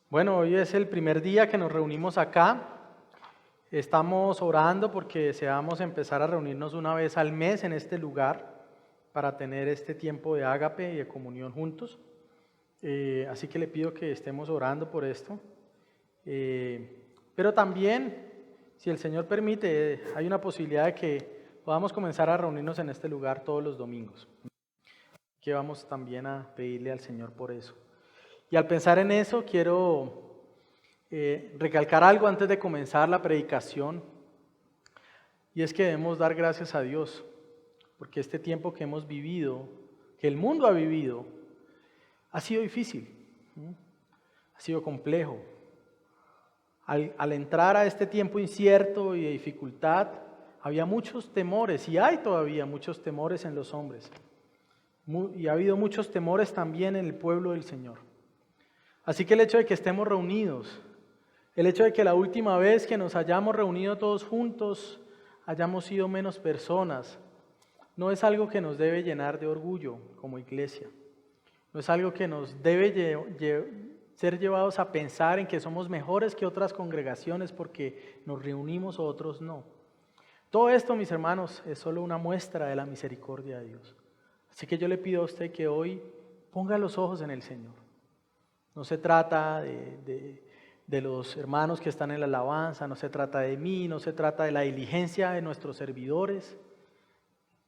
Bueno, hoy es el primer día que nos reunimos acá. Estamos orando porque deseamos empezar a reunirnos una vez al mes en este lugar para tener este tiempo de ágape y de comunión juntos. Así que le pido que estemos orando por esto. Pero también, si el Señor permite, hay una posibilidad de que podamos comenzar a reunirnos en este lugar todos los domingos. Que vamos también a pedirle al Señor por eso. Y al pensar en eso, quiero recalcar algo antes de comenzar la predicación, y es que debemos dar gracias a Dios, porque este tiempo que hemos vivido, que el mundo ha vivido, ha sido difícil, ha sido complejo. Al entrar a este tiempo incierto y de dificultad, había muchos temores, y hay todavía muchos temores en los hombres, y ha habido muchos temores también en el pueblo del Señor. Así que el hecho de que estemos reunidos, el hecho de que la última vez que nos hayamos reunido todos juntos, hayamos sido menos personas, no es algo que nos debe llenar de orgullo como iglesia. No es algo que nos debe ser llevados a pensar en que somos mejores que otras congregaciones porque nos reunimos o otros no. Todo esto, mis hermanos, es solo una muestra de la misericordia de Dios. Así que yo le pido a usted que hoy ponga los ojos en el Señor. No se trata de los hermanos que están en la alabanza, no se trata de mí, no se trata de la diligencia de nuestros servidores.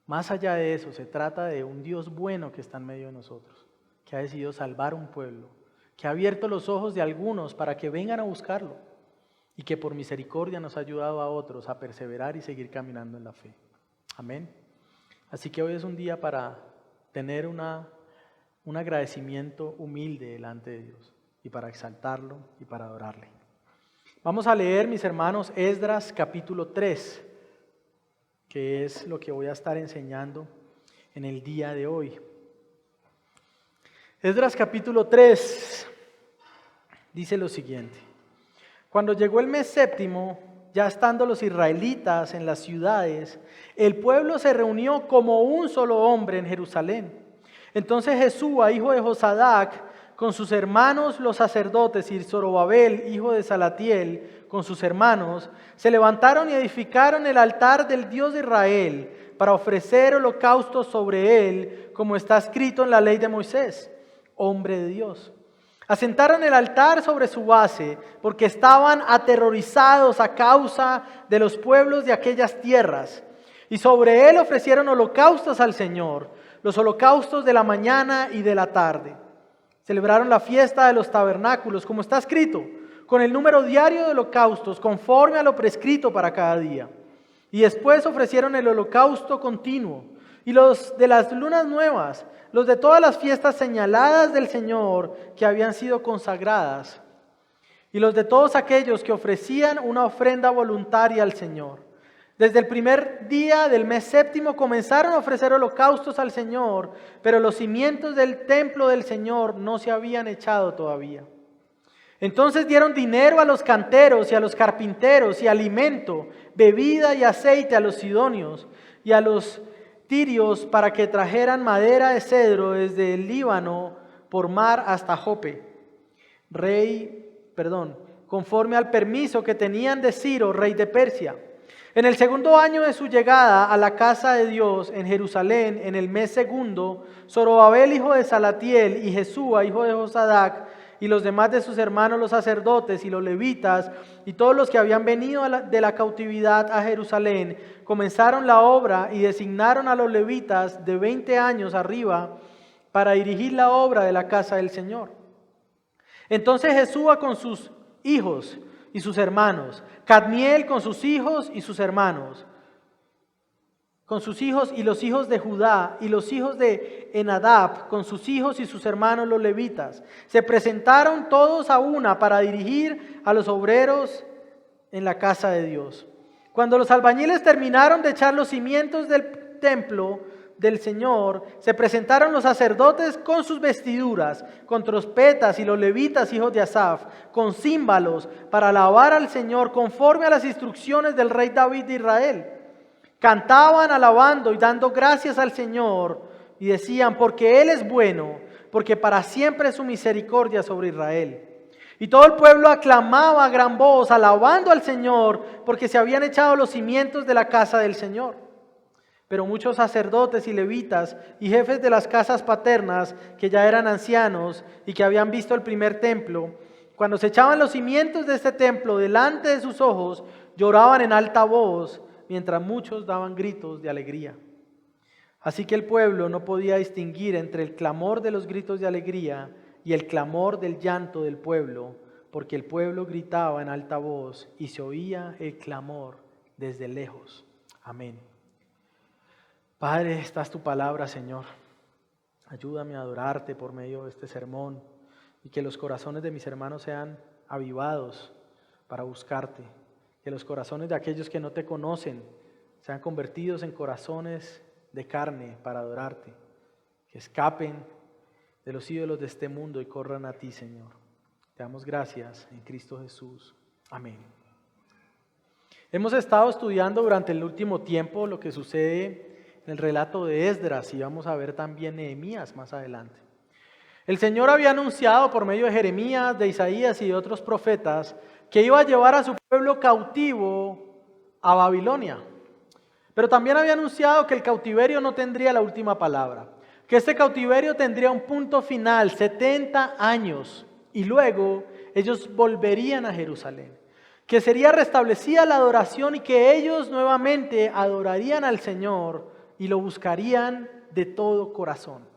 Más allá de eso, se trata de un Dios bueno que está en medio de nosotros, que ha decidido salvar un pueblo, que ha abierto los ojos de algunos para que vengan a buscarlo y que por misericordia nos ha ayudado a otros a perseverar y seguir caminando en la fe. Amén. Así que hoy es un día para tener un agradecimiento humilde delante de Dios y para exaltarlo y para adorarle. Vamos a leer, mis hermanos, Esdras capítulo 3, que es lo que voy a estar enseñando en el día de hoy. Esdras capítulo 3 dice lo siguiente: Cuando llegó el mes séptimo, ya estando los israelitas en las ciudades, el pueblo se reunió como un solo hombre en Jerusalén. Entonces Jesúa, hijo de Josadac, con sus hermanos los sacerdotes, y Zorobabel, hijo de Salatiel, con sus hermanos, se levantaron y edificaron el altar del Dios de Israel para ofrecer holocaustos sobre él, como está escrito en la ley de Moisés, hombre de Dios. Asentaron el altar sobre su base, porque estaban aterrorizados a causa de los pueblos de aquellas tierras, y sobre él ofrecieron holocaustos al Señor, los holocaustos de la mañana y de la tarde. Celebraron la fiesta de los tabernáculos, como está escrito, con el número diario de holocaustos, conforme a lo prescrito para cada día. Y después ofrecieron el holocausto continuo, y los de las lunas nuevas, los de todas las fiestas señaladas del Señor que habían sido consagradas, y los de todos aquellos que ofrecían una ofrenda voluntaria al Señor. Desde el primer día del mes séptimo comenzaron a ofrecer holocaustos al Señor, pero los cimientos del templo del Señor no se habían echado todavía. Entonces dieron dinero a los canteros y a los carpinteros, y alimento, bebida y aceite a los sidonios y a los tirios para que trajeran madera de cedro desde el Líbano por mar hasta Jope, conforme al permiso que tenían de Ciro, rey de Persia. En el segundo año de su llegada a la casa de Dios en Jerusalén, en el mes segundo, Zorobabel, hijo de Salatiel, y Jesúa, hijo de Josadac, y los demás de sus hermanos los sacerdotes y los levitas, y todos los que habían venido de la cautividad a Jerusalén, comenzaron la obra y designaron a los levitas de 20 años arriba para dirigir la obra de la casa del Señor. Entonces Jesúa con sus hijos y sus hermanos, Cadmiel con sus hijos y sus hermanos, con sus hijos y los hijos de Judá, y los hijos de Enadab con sus hijos y sus hermanos los levitas, se presentaron todos a una para dirigir a los obreros en la casa de Dios. Cuando los albañiles terminaron de echar los cimientos del templo del Señor, se presentaron los sacerdotes con sus vestiduras, con trompetas, y los levitas, hijos de Asaf, con címbalos, para alabar al Señor conforme a las instrucciones del rey David de Israel. Cantaban alabando y dando gracias al Señor, y decían: porque Él es bueno, porque para siempre es su misericordia sobre Israel. Y todo el pueblo aclamaba a gran voz, alabando al Señor, porque se habían echado los cimientos de la casa del Señor. Pero muchos sacerdotes y levitas y jefes de las casas paternas, que ya eran ancianos y que habían visto el primer templo, cuando se echaban los cimientos de este templo delante de sus ojos, lloraban en alta voz, mientras muchos daban gritos de alegría. Así que el pueblo no podía distinguir entre el clamor de los gritos de alegría y el clamor del llanto del pueblo, porque el pueblo gritaba en alta voz y se oía el clamor desde lejos. Amén. Padre, esta es tu palabra, Señor. Ayúdame a adorarte por medio de este sermón y que los corazones de mis hermanos sean avivados para buscarte. Que los corazones de aquellos que no te conocen sean convertidos en corazones de carne para adorarte. Que escapen de los ídolos de este mundo y corran a ti, Señor. Te damos gracias en Cristo Jesús. Amén. Hemos estado estudiando durante el último tiempo lo que sucede en el relato de Esdras y vamos a ver también Nehemías más adelante. El Señor había anunciado por medio de Jeremías, de Isaías y de otros profetas que iba a llevar a su pueblo cautivo a Babilonia. Pero también había anunciado que el cautiverio no tendría la última palabra, que este cautiverio tendría un punto final, 70 años, y luego ellos volverían a Jerusalén, que sería restablecida la adoración y que ellos nuevamente adorarían al Señor y lo buscarían de todo corazón.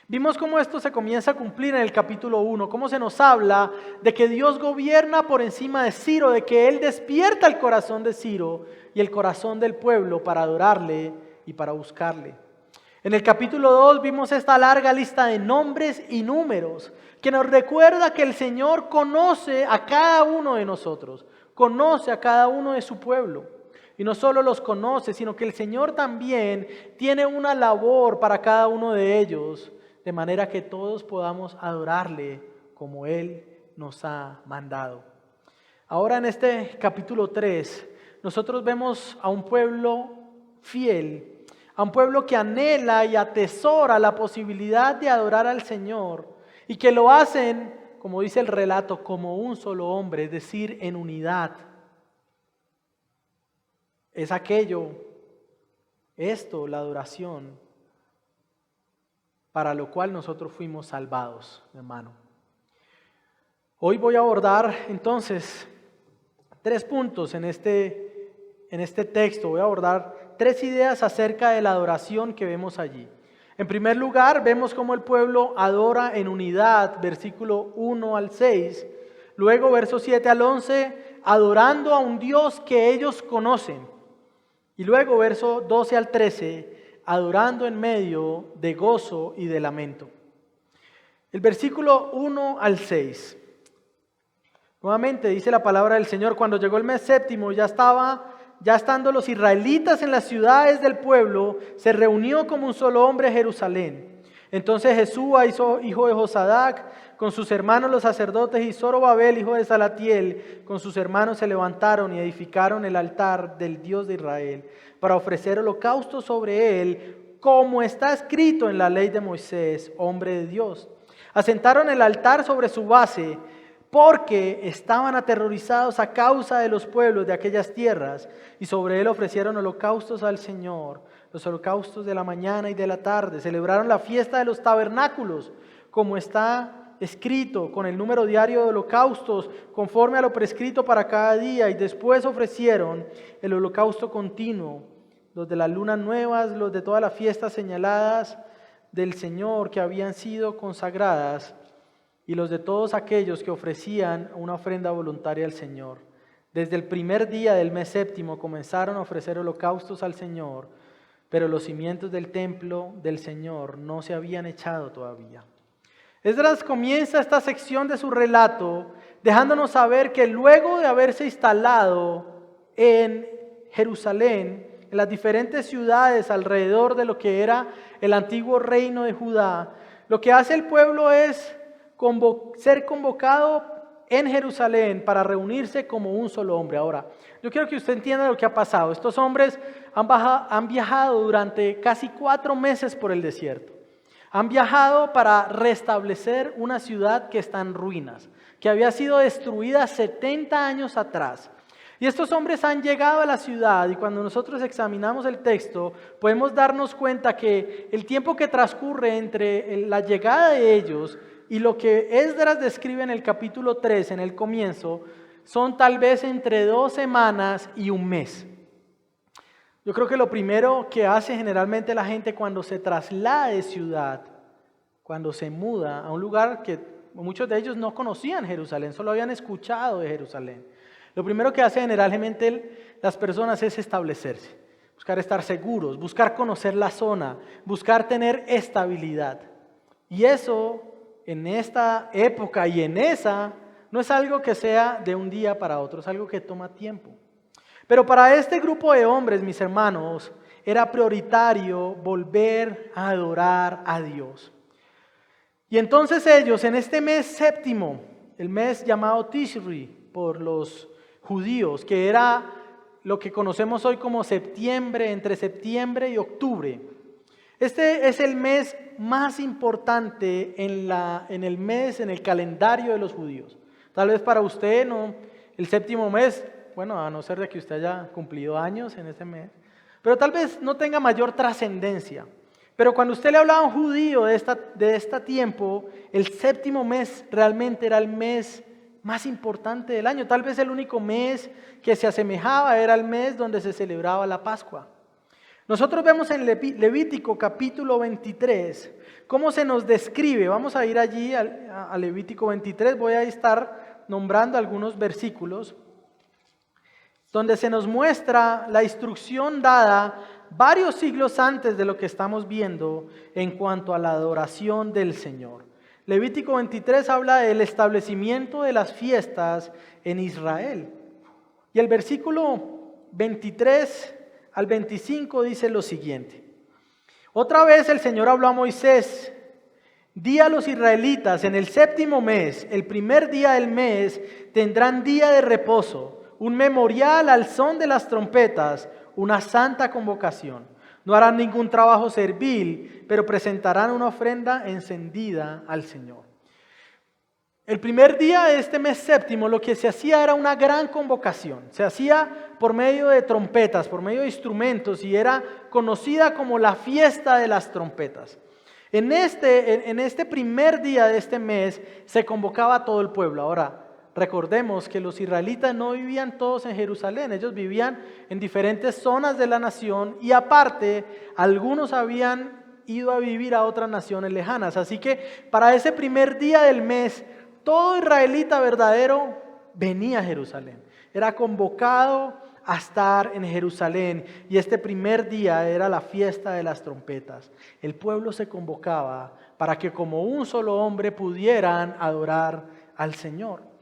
Vimos cómo esto se comienza a cumplir en el capítulo 1, cómo se nos habla de que Dios gobierna por encima de Ciro, de que Él despierta el corazón de Ciro y el corazón del pueblo para adorarle y para buscarle. En el capítulo 2 vimos esta larga lista de nombres y números que nos recuerda que el Señor conoce a cada uno de nosotros, conoce a cada uno de su pueblo. Y no solo los conoce, sino que el Señor también tiene una labor para cada uno de ellos, de manera que todos podamos adorarle como Él nos ha mandado. Ahora en este capítulo 3, nosotros vemos a un pueblo fiel, a un pueblo que anhela y atesora la posibilidad de adorar al Señor y que lo hacen, como dice el relato, como un solo hombre, es decir, en unidad. Es la adoración, para lo cual nosotros fuimos salvados, hermano. Hoy voy a abordar entonces 3 puntos en este texto. Voy a abordar 3 ideas acerca de la adoración que vemos allí. En primer lugar, vemos cómo el pueblo adora en unidad, versículo 1 al 6. Luego, versos 7 al 11, adorando a un Dios que ellos conocen. Y luego, verso 12 al 13, adorando en medio de gozo y de lamento. El versículo 1 al 6. Nuevamente dice la palabra del Señor: cuando llegó el mes séptimo, ya estando los israelitas en las ciudades del pueblo, se reunió como un solo hombre Jerusalén. Entonces Jesúa, hijo de Josadac, con sus hermanos los sacerdotes, y Zorobabel, hijo de Salatiel, con sus hermanos se levantaron y edificaron el altar del Dios de Israel, para ofrecer holocaustos sobre él, como está escrito en la ley de Moisés, hombre de Dios. Asentaron el altar sobre su base, porque estaban aterrorizados a causa de los pueblos de aquellas tierras, y sobre él ofrecieron holocaustos al Señor, los holocaustos de la mañana y de la tarde. Celebraron la fiesta de los tabernáculos, como está escrito, con el número diario de holocaustos, conforme a lo prescrito para cada día, y después ofrecieron el holocausto continuo, los de las lunas nuevas, los de todas las fiestas señaladas del Señor que habían sido consagradas, y los de todos aquellos que ofrecían una ofrenda voluntaria al Señor. Desde el primer día del mes séptimo comenzaron a ofrecer holocaustos al Señor, pero los cimientos del templo del Señor no se habían echado todavía. Esdras comienza esta sección de su relato dejándonos saber que luego de haberse instalado en Jerusalén, en las diferentes ciudades alrededor de lo que era el antiguo reino de Judá, lo que hace el pueblo es ser convocado en Jerusalén para reunirse como un solo hombre. Ahora, yo quiero que usted entienda lo que ha pasado. Estos hombres han viajado durante casi 4 meses por el desierto. Han viajado para restablecer una ciudad que está en ruinas, que había sido destruida 70 años atrás. Y estos hombres han llegado a la ciudad, y cuando nosotros examinamos el texto, podemos darnos cuenta que el tiempo que transcurre entre la llegada de ellos y lo que Esdras describe en el capítulo 3, en el comienzo, son tal vez entre 2 semanas y un mes. Yo creo que lo primero que hace generalmente la gente cuando se traslada de ciudad, cuando se muda a un lugar que muchos de ellos no conocían Jerusalén, solo habían escuchado de Jerusalén. Lo primero que hace generalmente las personas es establecerse, buscar estar seguros, buscar conocer la zona, buscar tener estabilidad. Y eso en esta época y en esa no es algo que sea de un día para otro, es algo que toma tiempo. Pero para este grupo de hombres, mis hermanos, era prioritario volver a adorar a Dios. Y entonces ellos en este mes séptimo, el mes llamado Tishri por los judíos, que era lo que conocemos hoy como septiembre, entre septiembre y octubre. Este es el mes más importante en el calendario de los judíos. Tal vez para usted no, el séptimo mes, bueno, a no ser de que usted haya cumplido años en ese mes, pero tal vez no tenga mayor trascendencia. Pero cuando usted le hablaba a un judío de este tiempo, el séptimo mes realmente era el mes más importante del año. Tal vez el único mes que se asemejaba era el mes donde se celebraba la Pascua. Nosotros vemos en Levítico capítulo 23 cómo se nos describe. Vamos a ir allí a Levítico 23, voy a estar nombrando algunos versículos donde se nos muestra la instrucción dada varios siglos antes de lo que estamos viendo en cuanto a la adoración del Señor. Levítico 23 habla del establecimiento de las fiestas en Israel. Y el versículo 23 al 25 dice lo siguiente. Otra vez el Señor habló a Moisés: di a los israelitas, en el séptimo mes, el primer día del mes, tendrán día de reposo, un memorial al son de las trompetas, una santa convocación. No harán ningún trabajo servil, pero presentarán una ofrenda encendida al Señor. El primer día de este mes séptimo lo que se hacía era una gran convocación. Se hacía por medio de trompetas, por medio de instrumentos, y era conocida como la fiesta de las trompetas. En este primer día de este mes se convocaba a todo el pueblo. Ahora, recordemos que los israelitas no vivían todos en Jerusalén, ellos vivían en diferentes zonas de la nación y aparte algunos habían ido a vivir a otras naciones lejanas. Así que para ese primer día del mes, todo israelita verdadero venía a Jerusalén, era convocado a estar en Jerusalén y este primer día era la fiesta de las trompetas. El pueblo se convocaba para que como un solo hombre pudieran adorar al Señor.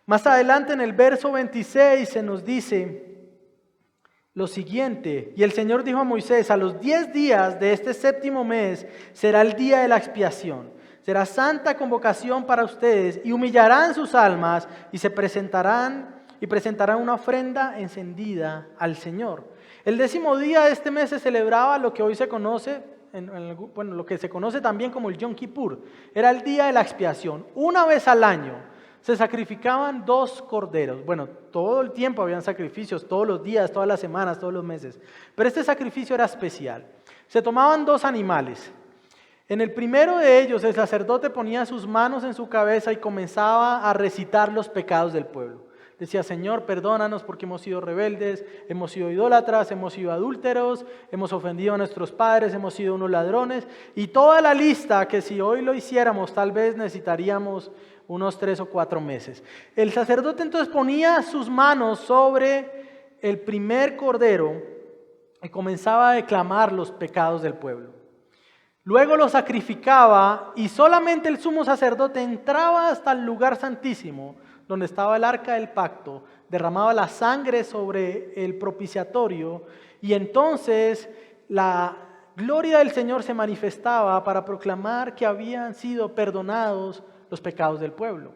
Más adelante en el verso 26 se nos dice lo siguiente: y el Señor dijo a Moisés: a los 10 días de este séptimo mes será el día de la expiación, será santa convocación para ustedes, y humillarán sus almas y presentarán una ofrenda encendida al Señor. El 10º día de este mes se celebraba lo que hoy se conoce, lo que se conoce también como el Yom Kippur. Era el día de la expiación. Una vez al año se sacrificaban 2 corderos. Bueno, todo el tiempo habían sacrificios, todos los días, todas las semanas, todos los meses. Pero este sacrificio era especial. Se tomaban 2 animales. En el primero de ellos, el sacerdote ponía sus manos en su cabeza y comenzaba a recitar los pecados del pueblo. Decía: Señor, perdónanos porque hemos sido rebeldes, hemos sido idólatras, hemos sido adúlteros, hemos ofendido a nuestros padres, hemos sido unos ladrones. Y toda la lista que si hoy lo hiciéramos tal vez necesitaríamos unos 3 o 4 meses. El sacerdote entonces ponía sus manos sobre el primer cordero y comenzaba a declamar los pecados del pueblo. Luego lo sacrificaba y solamente el sumo sacerdote entraba hasta el lugar santísimo donde estaba el arca del pacto, derramaba la sangre sobre el propiciatorio y entonces la gloria del Señor se manifestaba para proclamar que habían sido perdonados los pecados del pueblo.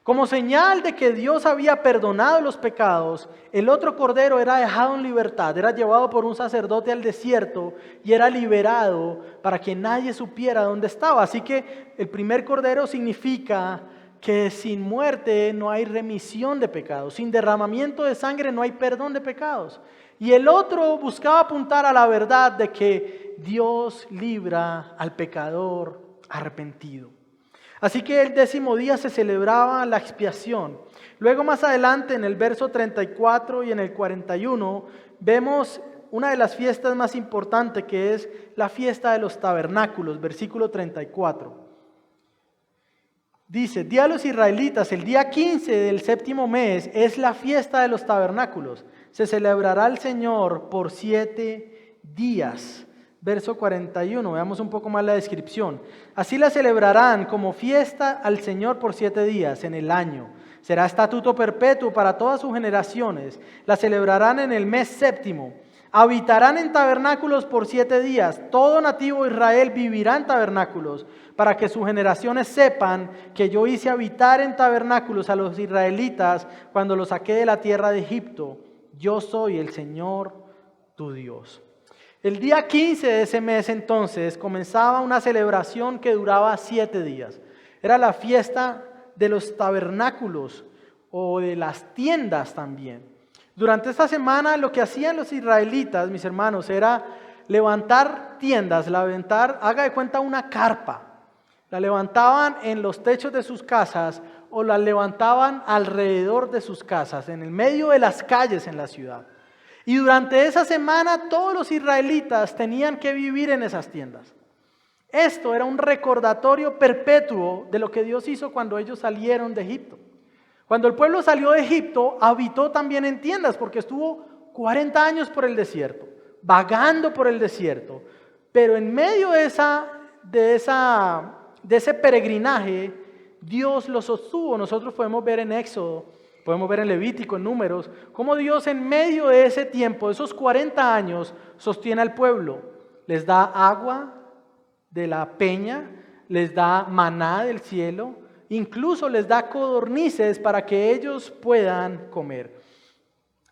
Como señal de que Dios había perdonado los pecados, el otro cordero era dejado en libertad, era llevado por un sacerdote al desierto y era liberado para que nadie supiera dónde estaba. Así que el primer cordero significa que sin muerte no hay remisión de pecados, sin derramamiento de sangre no hay perdón de pecados. Y el otro buscaba apuntar a la verdad de que Dios libra al pecador arrepentido. Así que el 10º día se celebraba la expiación. Luego más adelante en el verso 34 y en el 41 vemos una de las fiestas más importantes, que es la fiesta de los tabernáculos, versículo 34. Dice: di a los israelitas, el día 15 del 7º mes es la fiesta de los tabernáculos. Se celebrará al Señor por 7 días. Verso 41, veamos un poco más la descripción. Así la celebrarán como fiesta al Señor por 7 días en el año. Será estatuto perpetuo para todas sus generaciones. La celebrarán en el mes 7º. Habitarán en tabernáculos por 7 días. Todo nativo de Israel vivirá en tabernáculos, para que sus generaciones sepan que yo hice habitar en tabernáculos a los israelitas cuando los saqué de la tierra de Egipto. Yo soy el Señor tu Dios. El día 15 de ese mes entonces comenzaba una celebración que duraba 7 días. Era la fiesta de los tabernáculos o de las tiendas también. Durante esta semana lo que hacían los israelitas, mis hermanos, era levantar tiendas, haga de cuenta una carpa. La levantaban en los techos de sus casas o la levantaban alrededor de sus casas, en el medio de las calles en la ciudad. Y durante esa semana todos los israelitas tenían que vivir en esas tiendas. Esto era un recordatorio perpetuo de lo que Dios hizo cuando ellos salieron de Egipto. Cuando el pueblo salió de Egipto, habitó también en tiendas porque estuvo 40 años por el desierto, vagando por el desierto. Pero en medio de ese peregrinaje, Dios los sostuvo. Nosotros podemos ver en Éxodo, podemos ver en Levítico, en Números, cómo Dios en medio de ese tiempo, de esos 40 años, sostiene al pueblo. Les da agua de la peña, les da maná del cielo, incluso les da codornices para que ellos puedan comer.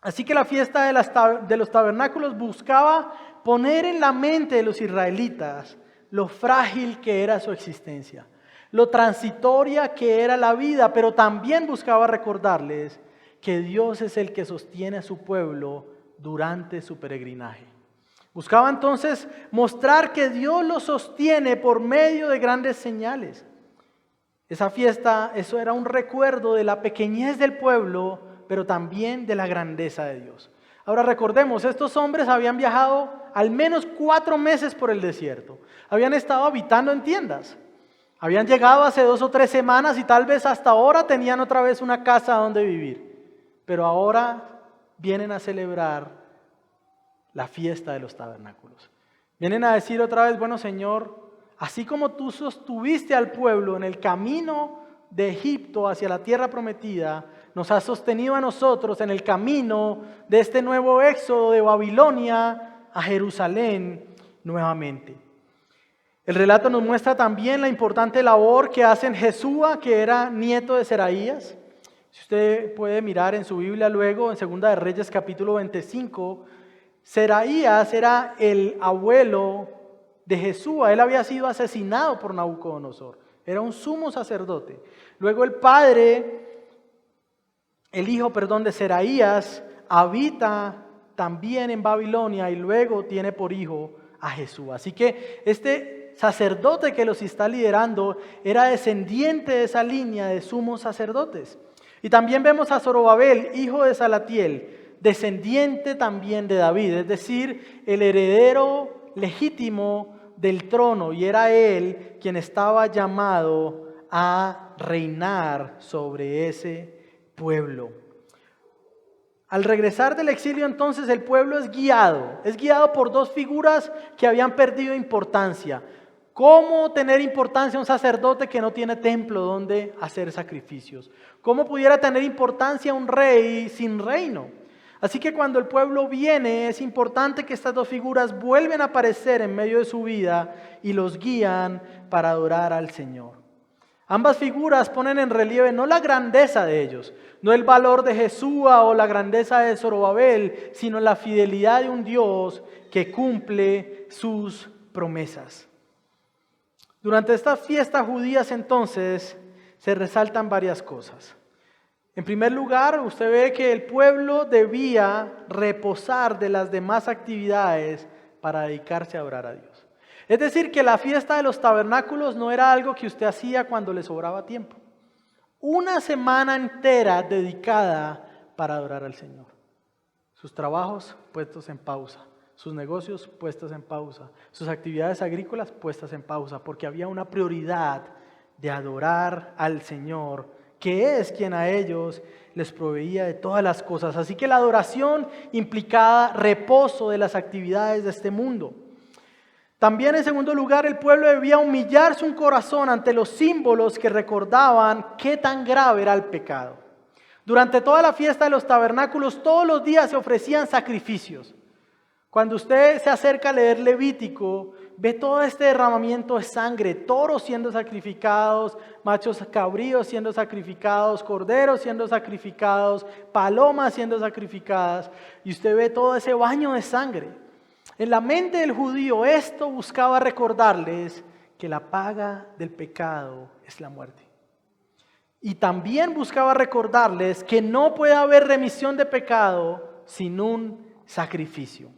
Así que la fiesta de los tabernáculos buscaba poner en la mente de los israelitas lo frágil que era su existencia, lo transitoria que era la vida, pero también buscaba recordarles que Dios es el que sostiene a su pueblo durante su peregrinaje. Buscaba entonces mostrar que Dios lo sostiene por medio de grandes señales. Esa fiesta, eso era un recuerdo de la pequeñez del pueblo, pero también de la grandeza de Dios. Ahora recordemos, estos hombres habían viajado al menos 4 meses por el desierto. Habían estado habitando en tiendas. Habían llegado hace 2 o 3 semanas y tal vez hasta ahora tenían otra vez una casa donde vivir. Pero ahora vienen a celebrar la fiesta de los tabernáculos. Vienen a decir otra vez: bueno, Señor, así como tú sostuviste al pueblo en el camino de Egipto hacia la tierra prometida, nos has sostenido a nosotros en el camino de este nuevo éxodo de Babilonia a Jerusalén nuevamente. El relato nos muestra también la importante labor que hacen Jesúa, que era nieto de Seraías. Si usted puede mirar en su Biblia luego, en 2 de Reyes capítulo 25, Seraías era el abuelo de Jesúa. Él había sido asesinado por Nabucodonosor. Era un sumo sacerdote. Luego el hijo de Seraías habita también en Babilonia y luego tiene por hijo a Jesús. Así que este sacerdote que los está liderando era descendiente de esa línea de sumos sacerdotes. Y también vemos a Zorobabel, hijo de Salatiel, descendiente también de David, es decir, el heredero legítimo del trono, y era él quien estaba llamado a reinar sobre ese pueblo. Al regresar del exilio entonces el pueblo es guiado por 2 figuras que habían perdido importancia. ¿Cómo tener importancia un sacerdote que no tiene templo donde hacer sacrificios? ¿Cómo pudiera tener importancia un rey sin reino? Así que cuando el pueblo viene, es importante que estas 2 figuras vuelven a aparecer en medio de su vida y los guían para adorar al Señor. Ambas figuras ponen en relieve no la grandeza de ellos, no el valor de Jesúa o la grandeza de Zorobabel, sino la fidelidad de un Dios que cumple sus promesas. Durante estas fiestas judías entonces se resaltan varias cosas. En primer lugar, usted ve que el pueblo debía reposar de las demás actividades para dedicarse a orar a Dios. Es decir, que la fiesta de los tabernáculos no era algo que usted hacía cuando le sobraba tiempo. Una semana entera dedicada para adorar al Señor. Sus trabajos puestos en pausa, sus negocios puestos en pausa, sus actividades agrícolas puestas en pausa, porque había una prioridad de adorar al Señor, que es quien a ellos les proveía de todas las cosas. Así que la adoración implicaba reposo de las actividades de este mundo. También, en segundo lugar, el pueblo debía humillar su corazón ante los símbolos que recordaban qué tan grave era el pecado. Durante toda la fiesta de los tabernáculos, todos los días se ofrecían sacrificios. Cuando usted se acerca a leer Levítico, ve todo este derramamiento de sangre, toros siendo sacrificados, machos cabríos siendo sacrificados, corderos siendo sacrificados, palomas siendo sacrificadas, y usted ve todo ese baño de sangre. En la mente del judío esto buscaba recordarles que la paga del pecado es la muerte. Y también buscaba recordarles que no puede haber remisión de pecado sin un sacrificio.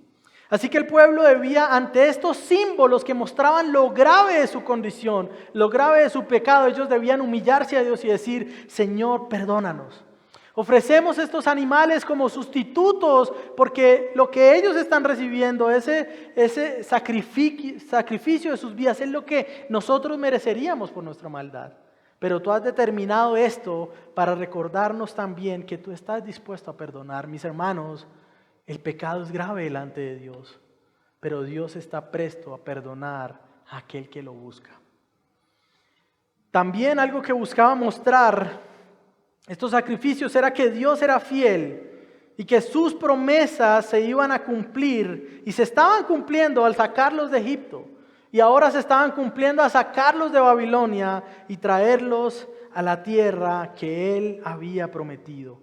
Así que el pueblo debía, ante estos símbolos que mostraban lo grave de su condición, lo grave de su pecado, ellos debían humillarse a Dios y decir: Señor, perdónanos. Ofrecemos estos animales como sustitutos porque lo que ellos están recibiendo, ese sacrificio de sus vidas, es lo que nosotros mereceríamos por nuestra maldad. Pero tú has determinado esto para recordarnos también que tú estás dispuesto a perdonar. Mis hermanos, el pecado es grave delante de Dios, pero Dios está presto a perdonar a aquel que lo busca. También algo que buscaba mostrar estos sacrificios era que Dios era fiel y que sus promesas se iban a cumplir y se estaban cumpliendo al sacarlos de Egipto y ahora se estaban cumpliendo a sacarlos de Babilonia y traerlos a la tierra que Él había prometido.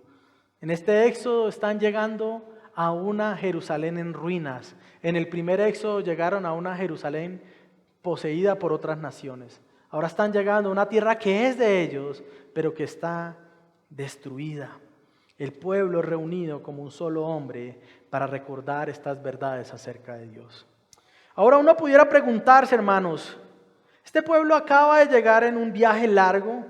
En este éxodo están llegando a una Jerusalén en ruinas. En el primer éxodo llegaron a una Jerusalén poseída por otras naciones. Ahora están llegando a una tierra que es de ellos, pero que está destruida. El pueblo reunido como un solo hombre para recordar estas verdades acerca de Dios. Ahora uno pudiera preguntarse, hermanos, ¿este pueblo acaba de llegar en un viaje largo?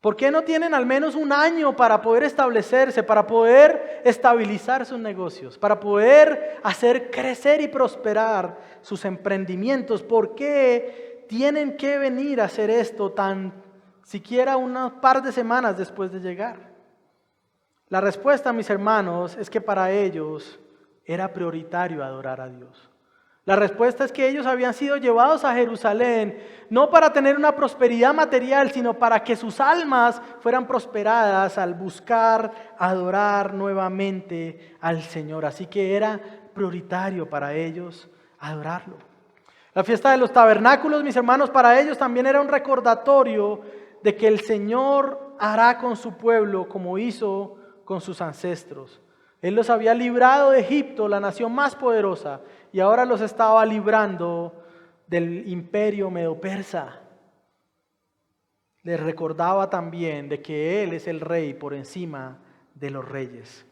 ¿Por qué no tienen al menos un año para poder establecerse, para poder estabilizar sus negocios, para poder hacer crecer y prosperar sus emprendimientos? ¿Por qué tienen que venir a hacer esto siquiera un par de semanas después de llegar? La respuesta, mis hermanos, es que para ellos era prioritario adorar a Dios. La respuesta es que ellos habían sido llevados a Jerusalén no para tener una prosperidad material, sino para que sus almas fueran prosperadas al buscar adorar nuevamente al Señor. Así que era prioritario para ellos adorarlo. La fiesta de los tabernáculos, mis hermanos, para ellos también era un recordatorio de que el Señor hará con su pueblo como hizo con sus ancestros. Él los había librado de Egipto, la nación más poderosa, y ahora los estaba librando del imperio medo-persa. Les recordaba también de que Él es el rey por encima de los reyes.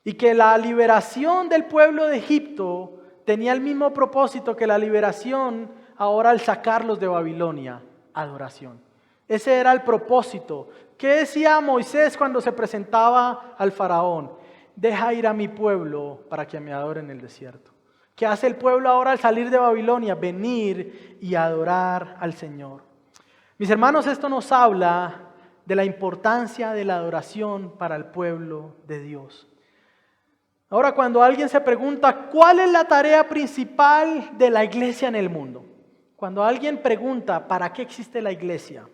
Y que la liberación del pueblo de Egipto tenía el mismo propósito que la liberación ahora al sacarlos de Babilonia: adoración. Ese era el propósito. ¿Qué decía Moisés cuando se presentaba al faraón? Deja ir a mi pueblo para que me adore en el desierto. ¿Qué hace el pueblo ahora al salir de Babilonia? Venir y adorar al Señor. Mis hermanos, esto nos habla de la importancia de la adoración para el pueblo de Dios. Ahora, cuando alguien se pregunta ¿cuál es la tarea principal de la iglesia en el mundo? Cuando alguien pregunta ¿para qué existe la iglesia?,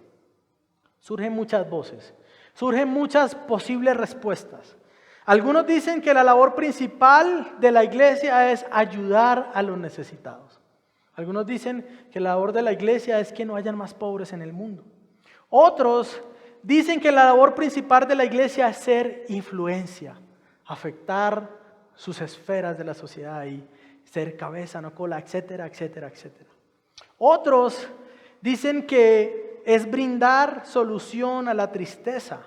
surgen muchas voces, surgen muchas posibles respuestas. Algunos dicen que la labor principal de la iglesia es ayudar a los necesitados. Algunos dicen que la labor de la iglesia es que no hayan más pobres en el mundo. Otros dicen que la labor principal de la iglesia es ser influencia, afectar sus esferas de la sociedad y ser cabeza, no cola, etcétera, etcétera, etcétera. Otros dicen que es brindar solución a la tristeza.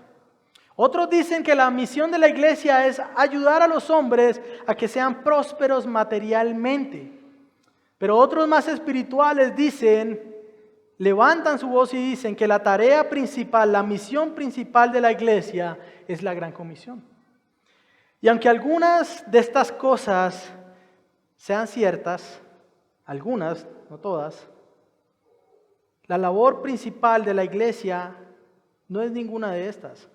Otros dicen que la misión de la iglesia es ayudar a los hombres a que sean prósperos materialmente. Pero otros más espirituales levantan su voz y dicen que la tarea principal, la misión principal de la iglesia es la Gran Comisión. Y aunque algunas de estas cosas sean ciertas, algunas, no todas, la labor principal de la iglesia no es ninguna de estas.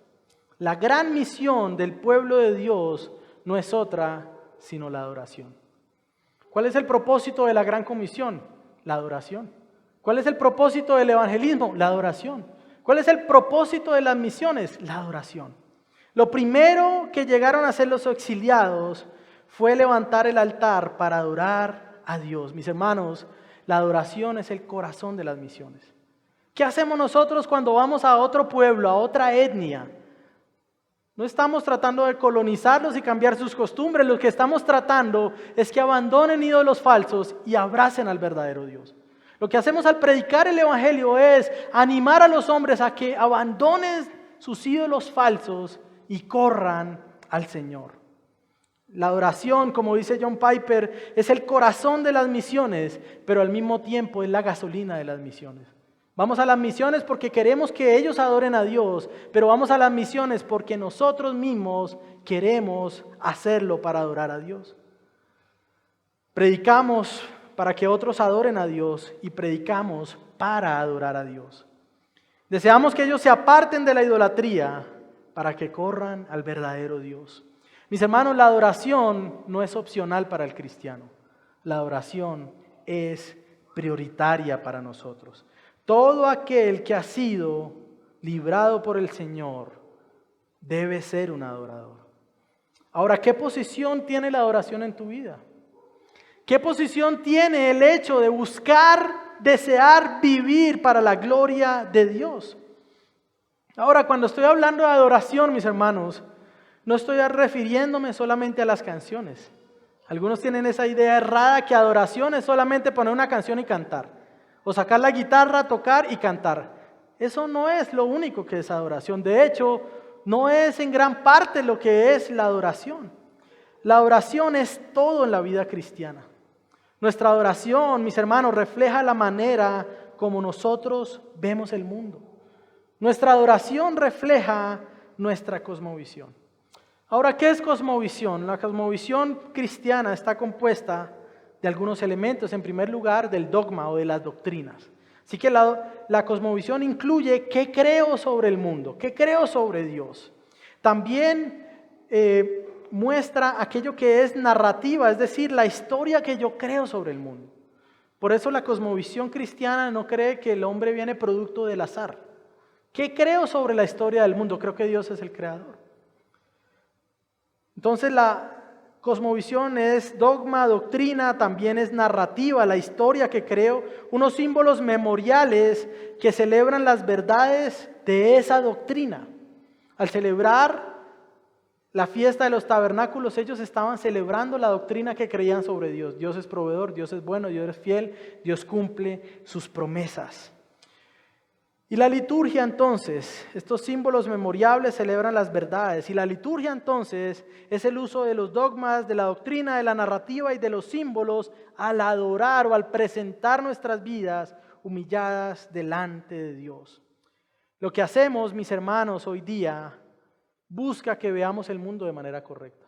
La gran misión del pueblo de Dios no es otra sino la adoración. ¿Cuál es el propósito de la Gran Comisión? La adoración. ¿Cuál es el propósito del evangelismo? La adoración. ¿Cuál es el propósito de las misiones? La adoración. Lo primero que llegaron a hacer los exiliados fue levantar el altar para adorar a Dios. Mis hermanos, la adoración es el corazón de las misiones. ¿Qué hacemos nosotros cuando vamos a otro pueblo, a otra etnia? No estamos tratando de colonizarlos y cambiar sus costumbres. Lo que estamos tratando es que abandonen ídolos falsos y abracen al verdadero Dios. Lo que hacemos al predicar el evangelio es animar a los hombres a que abandonen sus ídolos falsos y corran al Señor. La adoración, como dice John Piper, es el corazón de las misiones, pero al mismo tiempo es la gasolina de las misiones. Vamos a las misiones porque queremos que ellos adoren a Dios, pero vamos a las misiones porque nosotros mismos queremos hacerlo para adorar a Dios. Predicamos para que otros adoren a Dios y predicamos para adorar a Dios. Deseamos que ellos se aparten de la idolatría para que corran al verdadero Dios. Mis hermanos, la adoración no es opcional para el cristiano. La adoración es prioritaria para nosotros. Todo aquel que ha sido librado por el Señor debe ser un adorador. Ahora, ¿qué posición tiene la adoración en tu vida? ¿Qué posición tiene el hecho de buscar, desear vivir para la gloria de Dios? Ahora, cuando estoy hablando de adoración, mis hermanos, no estoy refiriéndome solamente a las canciones. Algunos tienen esa idea errada que adoración es solamente poner una canción y cantar. O sacar la guitarra, tocar y cantar. Eso no es lo único que es adoración. De hecho, no es en gran parte lo que es la adoración. La adoración es todo en la vida cristiana. Nuestra adoración, mis hermanos, refleja la manera como nosotros vemos el mundo. Nuestra adoración refleja nuestra cosmovisión. Ahora, ¿qué es cosmovisión? La cosmovisión cristiana está compuesta de algunos elementos. En primer lugar, del dogma o de las doctrinas. Así que la cosmovisión incluye qué creo sobre el mundo, qué creo sobre Dios. También muestra aquello que es narrativa, es decir, la historia que yo creo sobre el mundo. Por eso la cosmovisión cristiana no cree que el hombre viene producto del azar. ¿Qué creo sobre la historia del mundo? Creo que Dios es el creador. Entonces la cosmovisión es dogma, doctrina, también es narrativa, la historia que creo, unos símbolos memoriales que celebran las verdades de esa doctrina. Al celebrar la fiesta de los tabernáculos, ellos estaban celebrando la doctrina que creían sobre Dios. Dios es proveedor, Dios es bueno, Dios es fiel, Dios cumple sus promesas. Y la liturgia entonces, estos símbolos memoriables celebran las verdades. Y la liturgia entonces es el uso de los dogmas, de la doctrina, de la narrativa y de los símbolos al adorar o al presentar nuestras vidas humilladas delante de Dios. Lo que hacemos, mis hermanos, hoy día busca que veamos el mundo de manera correcta.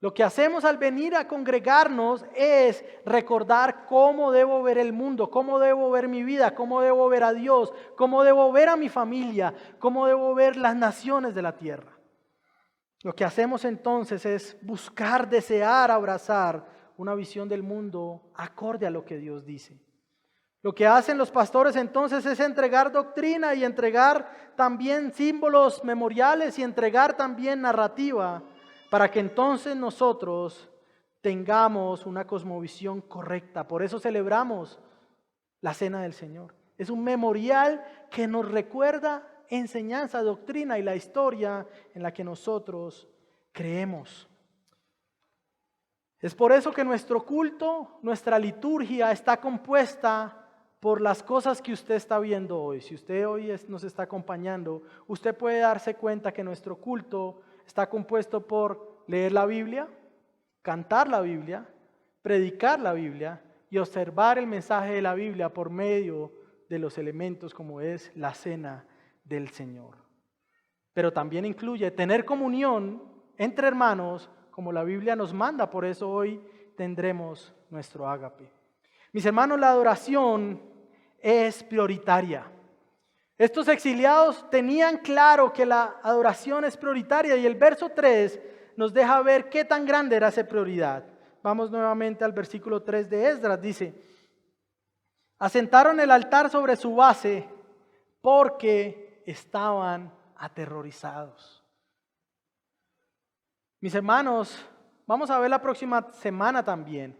Lo que hacemos al venir a congregarnos es recordar cómo debo ver el mundo, cómo debo ver mi vida, cómo debo ver a Dios, cómo debo ver a mi familia, cómo debo ver las naciones de la tierra. Lo que hacemos entonces es buscar, desear, abrazar una visión del mundo acorde a lo que Dios dice. Lo que hacen los pastores entonces es entregar doctrina y entregar también símbolos memoriales y entregar también narrativa, para que entonces nosotros tengamos una cosmovisión correcta. Por eso celebramos la Cena del Señor. Es un memorial que nos recuerda enseñanza, doctrina y la historia en la que nosotros creemos. Es por eso que nuestro culto, nuestra liturgia está compuesta por las cosas que usted está viendo hoy. Si usted hoy nos está acompañando, usted puede darse cuenta que nuestro culto está compuesto por leer la Biblia, cantar la Biblia, predicar la Biblia y observar el mensaje de la Biblia por medio de los elementos como es la cena del Señor. Pero también incluye tener comunión entre hermanos como la Biblia nos manda, por eso hoy tendremos nuestro ágape. Mis hermanos, la adoración es prioritaria. Estos exiliados tenían claro que la adoración es prioritaria y el verso 3 nos deja ver qué tan grande era esa prioridad. Vamos nuevamente al versículo 3 de Esdras, dice: asentaron el altar sobre su base porque estaban aterrorizados. Mis hermanos, vamos a ver la próxima semana también,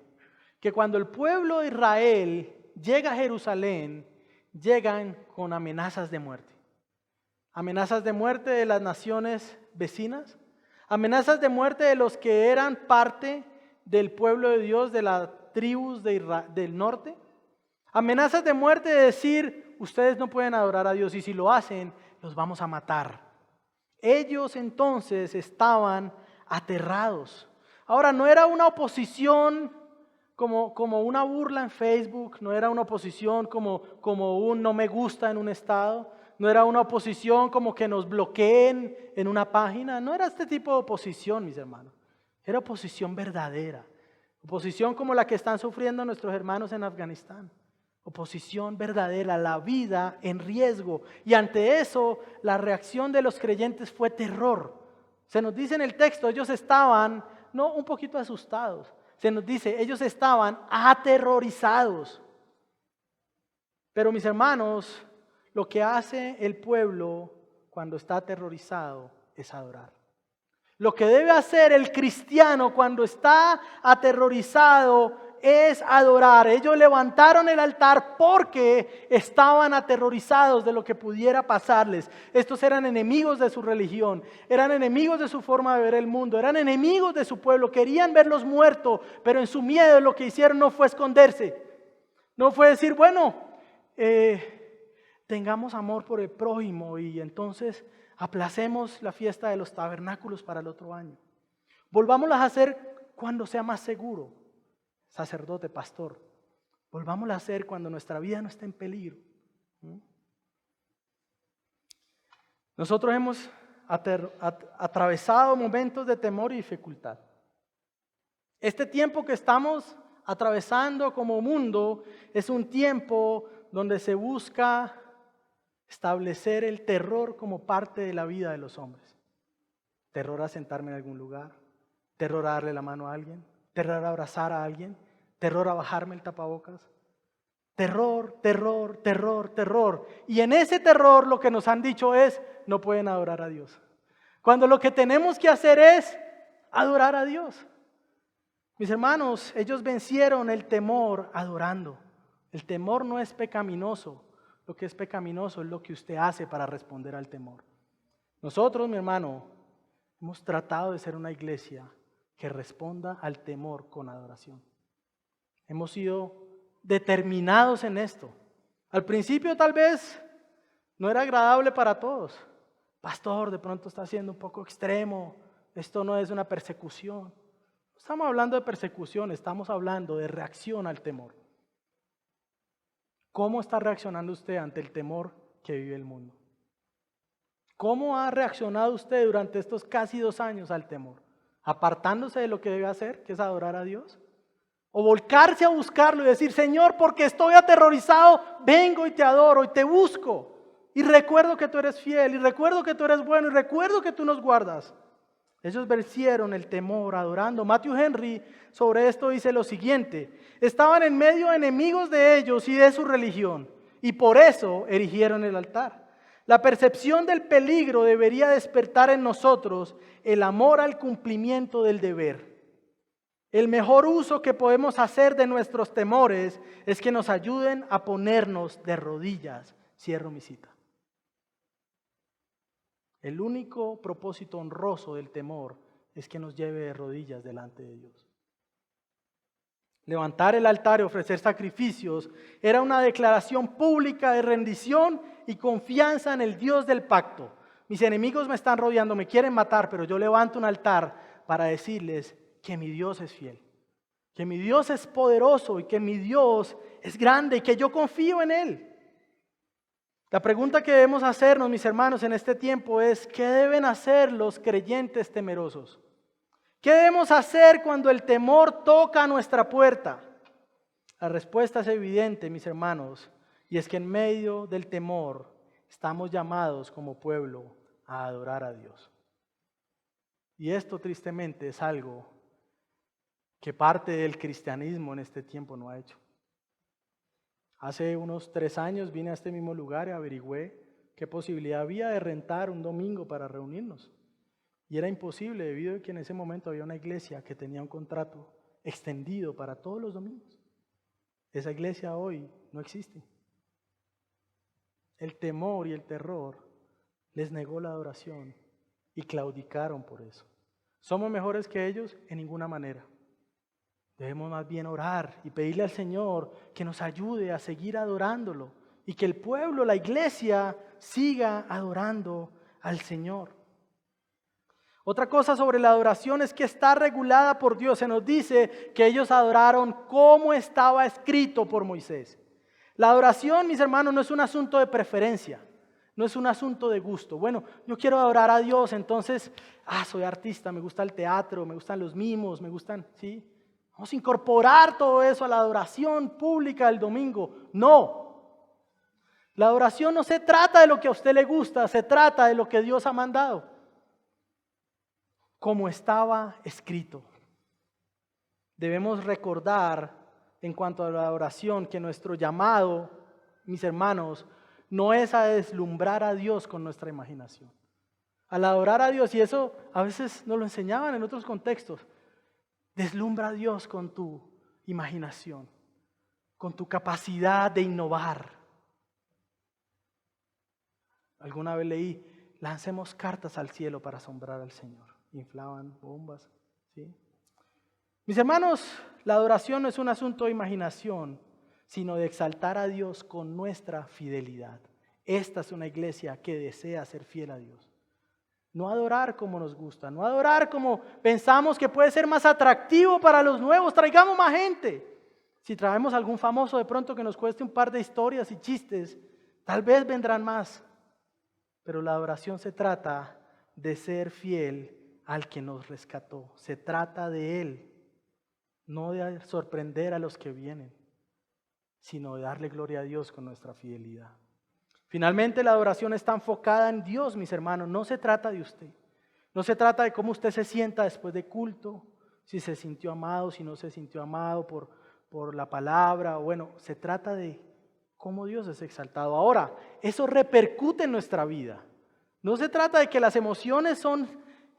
que cuando el pueblo de Israel llega a Jerusalén, llegan con amenazas de muerte. Amenazas de muerte de las naciones vecinas, amenazas de muerte de los que eran parte del pueblo de Dios, de las tribus del norte. Amenazas de muerte de decir, ustedes no pueden adorar a Dios y si lo hacen, los vamos a matar. Ellos entonces estaban aterrados. Ahora, no era una oposición como una burla en Facebook, no era una oposición como un no me gusta en un estado, no era una oposición como que nos bloqueen en una página, no era este tipo de oposición, mis hermanos. Era oposición verdadera, oposición como la que están sufriendo nuestros hermanos en Afganistán. Oposición verdadera, la vida en riesgo. Y ante eso, la reacción de los creyentes fue terror. Se nos dice en el texto, ellos estaban, no un poquito asustados, se nos dice, ellos estaban aterrorizados. Pero mis hermanos, lo que hace el pueblo cuando está aterrorizado es adorar. Lo que debe hacer el cristiano cuando está aterrorizado es adorar. Ellos levantaron el altar porque estaban aterrorizados de lo que pudiera pasarles. Estos eran enemigos de su religión, eran enemigos de su forma de ver el mundo, eran enemigos de su pueblo, querían verlos muertos, pero en su miedo lo que hicieron no fue esconderse, no fue decir, bueno, tengamos amor por el prójimo y entonces aplacemos la fiesta de los tabernáculos para el otro año. Volvámoslas a hacer cuando sea más seguro. Sacerdote, pastor, volvámosla a hacer cuando nuestra vida no esté en peligro. Nosotros hemos atravesado momentos de temor y dificultad. Este tiempo que estamos atravesando como mundo es un tiempo donde se busca establecer el terror como parte de la vida de los hombres. Terror a sentarme en algún lugar, terror a darle la mano a alguien, terror a abrazar a alguien, terror a bajarme el tapabocas. Terror, terror, terror, terror. Y en ese terror lo que nos han dicho es, no pueden adorar a Dios. Cuando lo que tenemos que hacer es adorar a Dios. Mis hermanos, ellos vencieron el temor adorando. El temor no es pecaminoso. Lo que es pecaminoso es lo que usted hace para responder al temor. Nosotros, mi hermano, hemos tratado de ser una iglesia que responda al temor con adoración. Hemos sido determinados en esto. Al principio tal vez no era agradable para todos. Pastor, de pronto está siendo un poco extremo. Esto no es una persecución. No estamos hablando de persecución, estamos hablando de reacción al temor. ¿Cómo está reaccionando usted ante el temor que vive el mundo? ¿Cómo ha reaccionado usted durante estos casi 2 años al temor? ¿Apartándose de lo que debe hacer, que es adorar a Dios? ¿O volcarse a buscarlo y decir, Señor, porque estoy aterrorizado, vengo y te adoro y te busco? Y recuerdo que tú eres fiel, y recuerdo que tú eres bueno, y recuerdo que tú nos guardas. Ellos vencieron el temor adorando. Matthew Henry sobre esto dice lo siguiente: estaban en medio enemigos de ellos y de su religión, y por eso erigieron el altar. La percepción del peligro debería despertar en nosotros el amor al cumplimiento del deber. El mejor uso que podemos hacer de nuestros temores es que nos ayuden a ponernos de rodillas. Cierro mi cita. El único propósito honroso del temor es que nos lleve de rodillas delante de Dios. Levantar el altar y ofrecer sacrificios era una declaración pública de rendición y confianza en el Dios del pacto. Mis enemigos me están rodeando, me quieren matar, pero yo levanto un altar para decirles que mi Dios es fiel, que mi Dios es poderoso y que mi Dios es grande y que yo confío en Él. La pregunta que debemos hacernos, mis hermanos, en este tiempo es: ¿qué deben hacer los creyentes temerosos? ¿Qué debemos hacer cuando el temor toca nuestra puerta? La respuesta es evidente, mis hermanos, y es que en medio del temor estamos llamados como pueblo a adorar a Dios. Y esto tristemente es algo que parte del cristianismo en este tiempo no ha hecho. Hace unos 3 años vine a este mismo lugar y averigüé qué posibilidad había de rentar un domingo para reunirnos. Y era imposible debido a que en ese momento había una iglesia que tenía un contrato extendido para todos los domingos. Esa iglesia hoy no existe. El temor y el terror les negó la adoración y claudicaron por eso. ¿Somos mejores que ellos? En ninguna manera. Debemos más bien orar y pedirle al Señor que nos ayude a seguir adorándolo y que el pueblo, la iglesia, siga adorando al Señor. Otra cosa sobre la adoración es que está regulada por Dios. Se nos dice que ellos adoraron como estaba escrito por Moisés. La adoración, mis hermanos, no es un asunto de preferencia, no es un asunto de gusto. Bueno, yo quiero adorar a Dios, entonces, soy artista, me gusta el teatro, me gustan los mimos, me gustan, ¿sí? Vamos a incorporar todo eso a la adoración pública del domingo. No. La adoración no se trata de lo que a usted le gusta, se trata de lo que Dios ha mandado. Como estaba escrito. Debemos recordar en cuanto a la adoración que nuestro llamado, mis hermanos, no es a deslumbrar a Dios con nuestra imaginación. Al adorar a Dios, y eso a veces nos lo enseñaban en otros contextos, deslumbra a Dios con tu imaginación, con tu capacidad de innovar. Alguna vez leí: lancemos cartas al cielo para asombrar al Señor. Inflaban bombas, ¿sí? Mis hermanos, la adoración no es un asunto de imaginación, sino de exaltar a Dios con nuestra fidelidad. Esta es una iglesia que desea ser fiel a Dios. No adorar como nos gusta, no adorar como pensamos que puede ser más atractivo para los nuevos. Traigamos más gente. Si traemos algún famoso de pronto que nos cueste un par de historias y chistes, tal vez vendrán más. Pero la adoración se trata de ser fiel al que nos rescató. Se trata de Él, no de sorprender a los que vienen, sino de darle gloria a Dios con nuestra fidelidad. Finalmente, la adoración está enfocada en Dios, mis hermanos. No se trata de usted. No se trata de cómo usted se sienta después de culto, si se sintió amado, si no se sintió amado por la palabra. Bueno, se trata de cómo Dios es exaltado. Ahora, eso repercute en nuestra vida. No se trata de que las emociones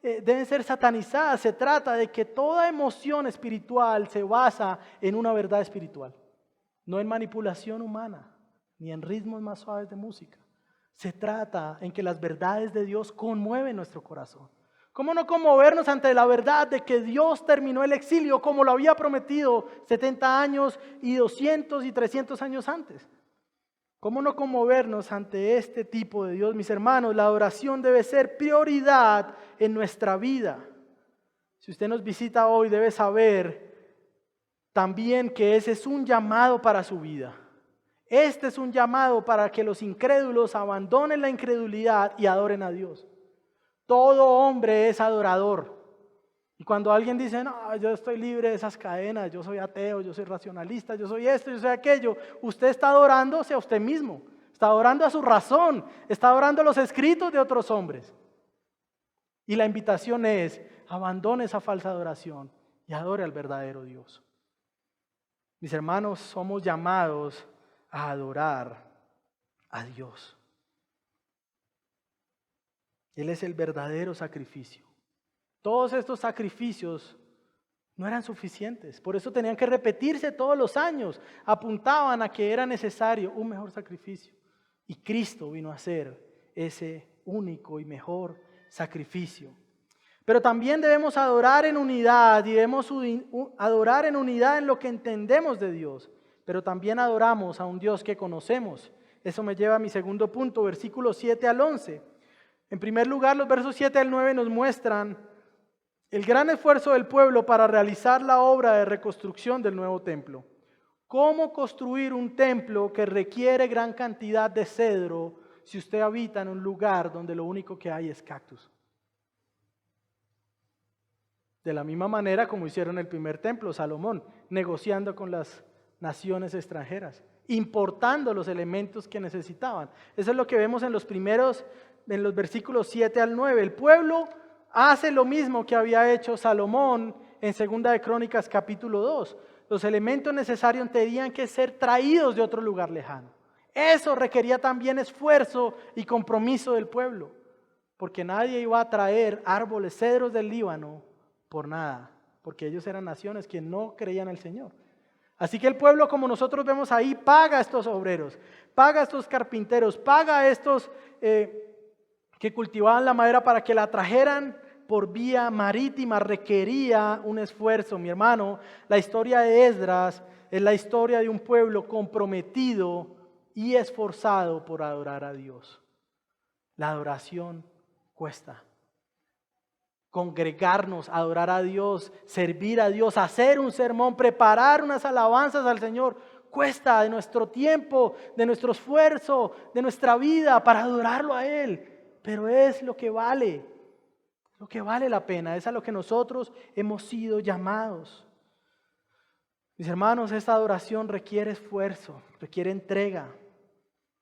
deben ser satanizadas. Se trata de que toda emoción espiritual se basa en una verdad espiritual, no en manipulación humana, ni en ritmos más suaves de música. Se trata en que las verdades de Dios conmueven nuestro corazón. ¿Cómo no conmovernos ante la verdad de que Dios terminó el exilio como lo había prometido 70 años y 200 y 300 años antes? ¿Cómo no conmovernos ante este tipo de Dios, mis hermanos? La adoración debe ser prioridad en nuestra vida. Si usted nos visita hoy, debe saber también que ese es un llamado para su vida. Este es un llamado para que los incrédulos abandonen la incredulidad y adoren a Dios. Todo hombre es adorador. Y cuando alguien dice: no, yo estoy libre de esas cadenas, yo soy ateo, yo soy racionalista, yo soy esto, yo soy aquello, usted está adorándose a usted mismo, está adorando a su razón, está adorando los escritos de otros hombres. Y la invitación es: abandone esa falsa adoración y adore al verdadero Dios. Mis hermanos, somos llamados a adorar a Dios. Él es el verdadero sacrificio. Todos estos sacrificios no eran suficientes. Por eso tenían que repetirse todos los años. Apuntaban a que era necesario un mejor sacrificio. Y Cristo vino a ser ese único y mejor sacrificio. Pero también debemos adorar en unidad y debemos adorar en unidad en lo que entendemos de Dios. Pero también adoramos a un Dios que conocemos. Eso me lleva a mi segundo punto, versículos 7 al 11. En primer lugar, los versos 7 al 9 nos muestran el gran esfuerzo del pueblo para realizar la obra de reconstrucción del nuevo templo. ¿Cómo construir un templo que requiere gran cantidad de cedro si usted habita en un lugar donde lo único que hay es cactus? De la misma manera como hicieron el primer templo, Salomón, negociando con las naciones extranjeras, importando los elementos que necesitaban. Eso es lo que vemos en los versículos 7 al 9. El pueblo hace lo mismo que había hecho Salomón en 2 de Crónicas capítulo 2. Los elementos necesarios tenían que ser traídos de otro lugar lejano. Eso requería también esfuerzo y compromiso del pueblo, porque nadie iba a traer árboles, cedros del Líbano por nada, porque ellos eran naciones que no creían en el Señor. Así que el pueblo, como nosotros vemos ahí, paga a estos obreros, paga a estos carpinteros, paga a estos que cultivaban la madera para que la trajeran por vía marítima. Requería un esfuerzo, mi hermano. La historia de Esdras es la historia de un pueblo comprometido y esforzado por adorar a Dios. La adoración cuesta. Congregarnos, adorar a Dios, servir a Dios, hacer un sermón, preparar unas alabanzas al Señor, cuesta de nuestro tiempo, de nuestro esfuerzo, de nuestra vida para adorarlo a Él. Pero es lo que vale la pena, es a lo que nosotros hemos sido llamados. Mis hermanos, esta adoración requiere esfuerzo, requiere entrega.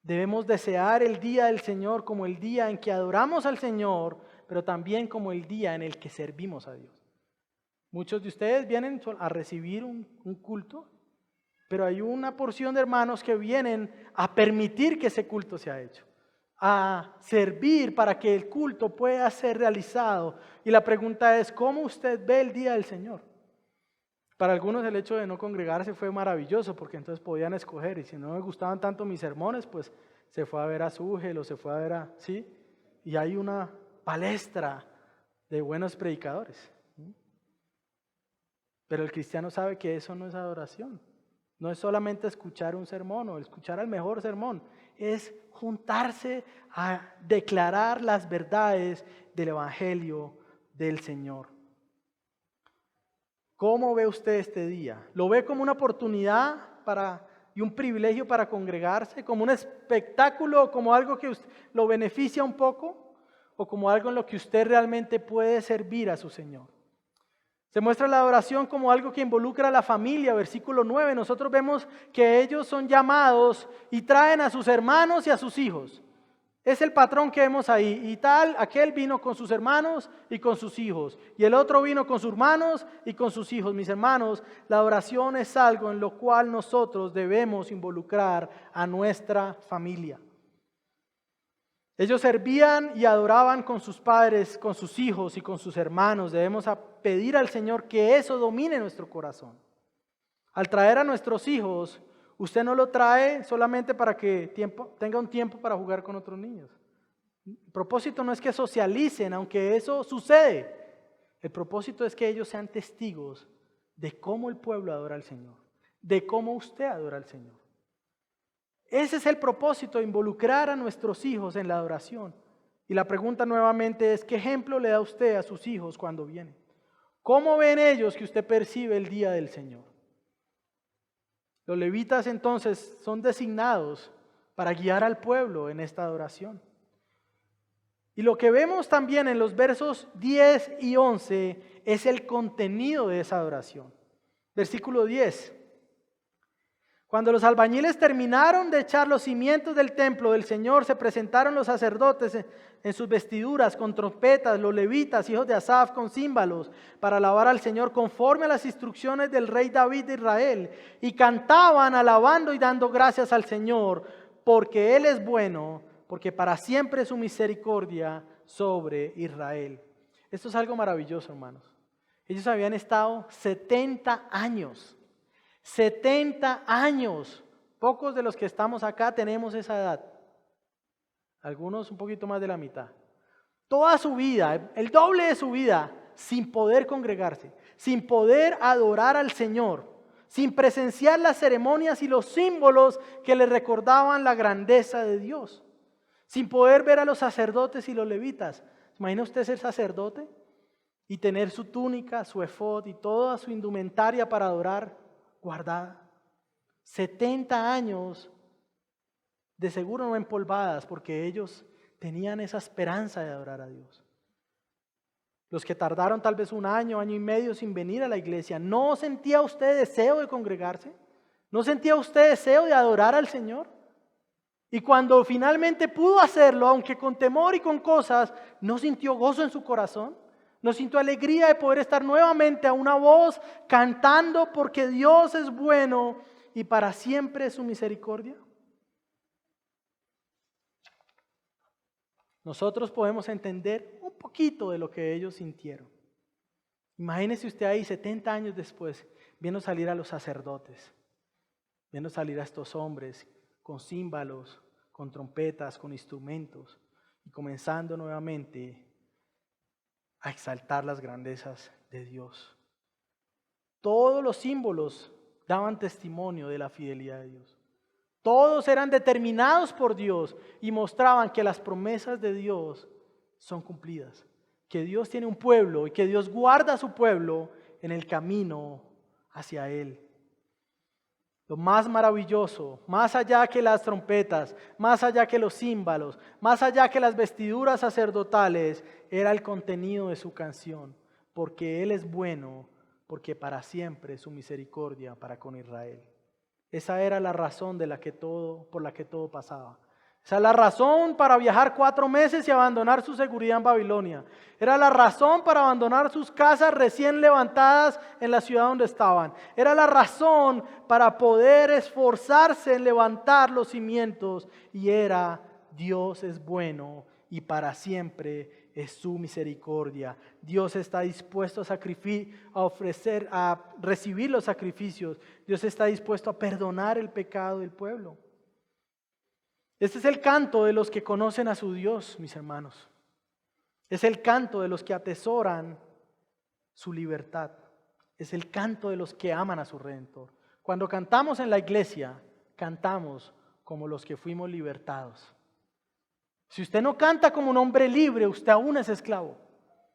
Debemos desear el día del Señor como el día en que adoramos al Señor, pero también como el día en el que servimos a Dios. Muchos de ustedes vienen a recibir un culto, pero hay una porción de hermanos que vienen a permitir que ese culto sea hecho, a servir para que el culto pueda ser realizado. Y la pregunta es, ¿cómo usted ve el día del Señor? Para algunos el hecho de no congregarse fue maravilloso, porque entonces podían escoger, y si no me gustaban tanto mis sermones, pues se fue a ver a Súgel o se fue a ver a... ¿sí? Y hay una palestra de buenos predicadores. Pero el cristiano sabe que eso no es adoración. No es solamente escuchar un sermón o escuchar el mejor sermón. Es juntarse a declarar las verdades del Evangelio del Señor. ¿Cómo ve usted este día? ¿Lo ve como una oportunidad y un privilegio para congregarse? ¿Como un espectáculo? ¿Como algo que lo beneficia un poco? ¿O como algo en lo que usted realmente puede servir a su Señor? Se muestra la adoración como algo que involucra a la familia. Versículo 9, nosotros vemos que ellos son llamados y traen a sus hermanos y a sus hijos. Es el patrón que vemos ahí. Y aquel vino con sus hermanos y con sus hijos. Y el otro vino con sus hermanos y con sus hijos. Mis hermanos, la adoración es algo en lo cual nosotros debemos involucrar a nuestra familia. Ellos servían y adoraban con sus padres, con sus hijos y con sus hermanos. Debemos pedir al Señor que eso domine nuestro corazón. Al traer a nuestros hijos, usted no lo trae solamente para que tenga un tiempo para jugar con otros niños. El propósito no es que socialicen, aunque eso sucede. El propósito es que ellos sean testigos de cómo el pueblo adora al Señor, de cómo usted adora al Señor. Ese es el propósito, involucrar a nuestros hijos en la adoración. Y la pregunta nuevamente es, ¿qué ejemplo le da usted a sus hijos cuando vienen? ¿Cómo ven ellos que usted percibe el día del Señor? Los levitas entonces son designados para guiar al pueblo en esta adoración. Y lo que vemos también en los versos 10 y 11 es el contenido de esa adoración. Versículo 10. Cuando los albañiles terminaron de echar los cimientos del templo del Señor, se presentaron los sacerdotes en sus vestiduras con trompetas, los levitas, hijos de Asaf, con címbalos, para alabar al Señor conforme a las instrucciones del rey David de Israel. Y cantaban alabando y dando gracias al Señor, porque Él es bueno, porque para siempre es su misericordia sobre Israel. Esto es algo maravilloso, hermanos. Ellos habían estado 70 años. 70 años. Pocos de los que estamos acá tenemos esa edad. Algunos un poquito más de la mitad. Toda su vida, el doble de su vida, sin poder congregarse, sin poder adorar al Señor, sin presenciar las ceremonias y los símbolos que le recordaban la grandeza de Dios, sin poder ver a los sacerdotes y los levitas. ¿Imagina usted ser sacerdote y tener su túnica, su efod y toda su indumentaria para adorar guardada? 70 años de seguro no empolvadas, porque ellos tenían esa esperanza de adorar a Dios. Los que tardaron tal vez un año, año y medio sin venir a la iglesia, ¿no sentía usted deseo de congregarse? ¿No sentía usted deseo de adorar al Señor? Y cuando finalmente pudo hacerlo, aunque con temor y con cosas, ¿no sintió gozo en su corazón? ¿No sintió alegría de poder estar nuevamente a una voz cantando porque Dios es bueno y para siempre es su misericordia? Nosotros podemos entender un poquito de lo que ellos sintieron. Imagínese usted ahí 70 años después, viendo salir a los sacerdotes, viendo salir a estos hombres con címbalos, con trompetas, con instrumentos, y comenzando nuevamente a exaltar las grandezas de Dios. Todos los símbolos daban testimonio de la fidelidad de Dios. Todos eran determinados por Dios y mostraban que las promesas de Dios son cumplidas, que Dios tiene un pueblo y que Dios guarda a su pueblo en el camino hacia Él. Lo más maravilloso, más allá que las trompetas, más allá que los címbalos, más allá que las vestiduras sacerdotales, era el contenido de su canción, porque Él es bueno, porque para siempre es su misericordia para con Israel. Esa era la razón por la que todo pasaba. Esa es la razón para viajar 4 meses y abandonar su seguridad en Babilonia. Era la razón para abandonar sus casas recién levantadas en la ciudad donde estaban. Era la razón para poder esforzarse en levantar los cimientos. Y era: Dios es bueno y para siempre es su misericordia. Dios está dispuesto a recibir los sacrificios. Dios está dispuesto a perdonar el pecado del pueblo. Este es el canto de los que conocen a su Dios, mis hermanos. Es el canto de los que atesoran su libertad. Es el canto de los que aman a su Redentor. Cuando cantamos en la iglesia, cantamos como los que fuimos libertados. Si usted no canta como un hombre libre, usted aún es esclavo.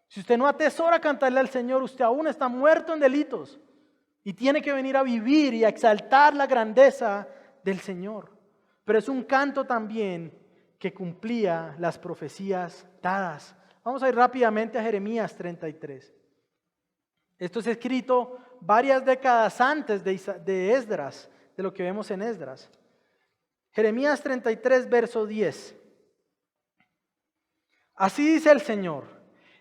Si usted no atesora cantarle al Señor, usted aún está muerto en delitos y tiene que venir a vivir y a exaltar la grandeza del Señor. Pero es un canto también que cumplía las profecías dadas. Vamos a ir rápidamente a Jeremías 33. Esto es escrito varias décadas antes de Esdras, de lo que vemos en Esdras. Jeremías 33, verso 10. Así dice el Señor: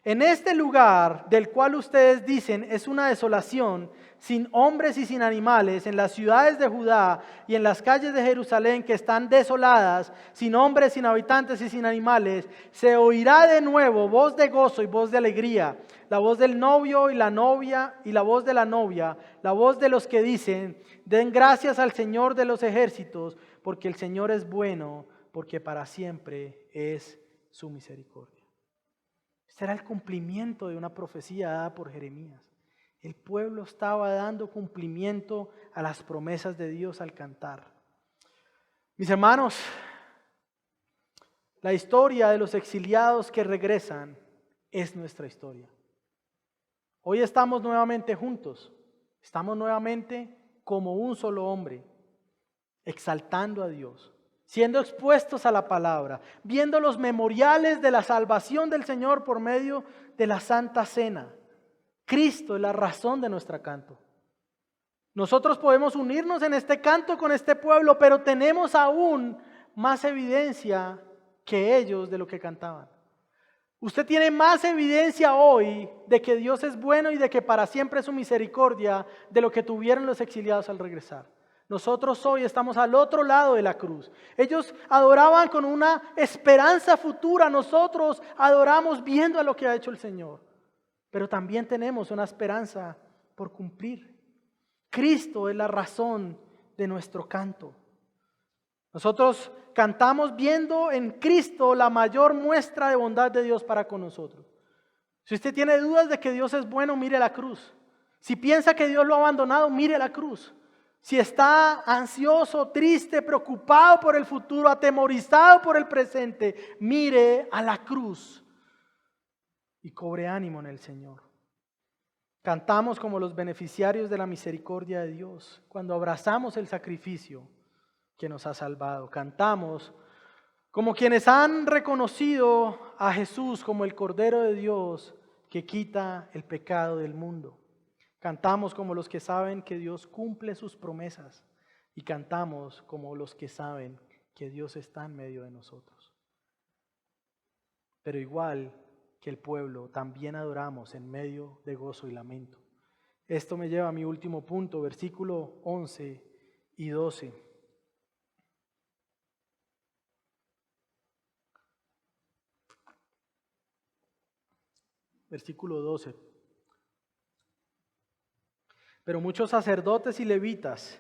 en este lugar del cual ustedes dicen es una desolación, sin hombres y sin animales, en las ciudades de Judá y en las calles de Jerusalén que están desoladas, sin hombres, sin habitantes y sin animales, se oirá de nuevo voz de gozo y voz de alegría, la voz del novio y la novia y la voz de la novia, la voz de los que dicen: den gracias al Señor de los ejércitos, porque el Señor es bueno, porque para siempre es su misericordia. Este era el cumplimiento de una profecía dada por Jeremías. El pueblo estaba dando cumplimiento a las promesas de Dios al cantar. Mis hermanos, la historia de los exiliados que regresan es nuestra historia. Hoy estamos nuevamente juntos, estamos nuevamente como un solo hombre, exaltando a Dios, siendo expuestos a la palabra, viendo los memoriales de la salvación del Señor por medio de la Santa Cena. Cristo es la razón de nuestro canto. Nosotros podemos unirnos en este canto con este pueblo, pero tenemos aún más evidencia que ellos de lo que cantaban. Usted tiene más evidencia hoy de que Dios es bueno y de que para siempre es su misericordia de lo que tuvieron los exiliados al regresar. Nosotros hoy estamos al otro lado de la cruz. Ellos adoraban con una esperanza futura. Nosotros adoramos viendo a lo que ha hecho el Señor. pero también tenemos una esperanza por cumplir. Cristo es la razón de nuestro canto. Nosotros cantamos viendo en Cristo la mayor muestra de bondad de Dios para con nosotros. Si usted tiene dudas de que Dios es bueno, mire la cruz. Si piensa que Dios lo ha abandonado, mire la cruz. Si está ansioso, triste, preocupado por el futuro, atemorizado por el presente, mire a la cruz y cobre ánimo en el Señor. Cantamos como los beneficiarios de la misericordia de Dios cuando abrazamos el sacrificio que nos ha salvado. Cantamos como quienes han reconocido a Jesús como el Cordero de Dios que quita el pecado del mundo. Cantamos como los que saben que Dios cumple sus promesas y cantamos como los que saben que Dios está en medio de nosotros. Pero igual que el pueblo, también adoramos en medio de gozo y lamento. Esto me lleva a mi último punto, versículo 11 y 12. Versículo 12. Pero muchos sacerdotes y levitas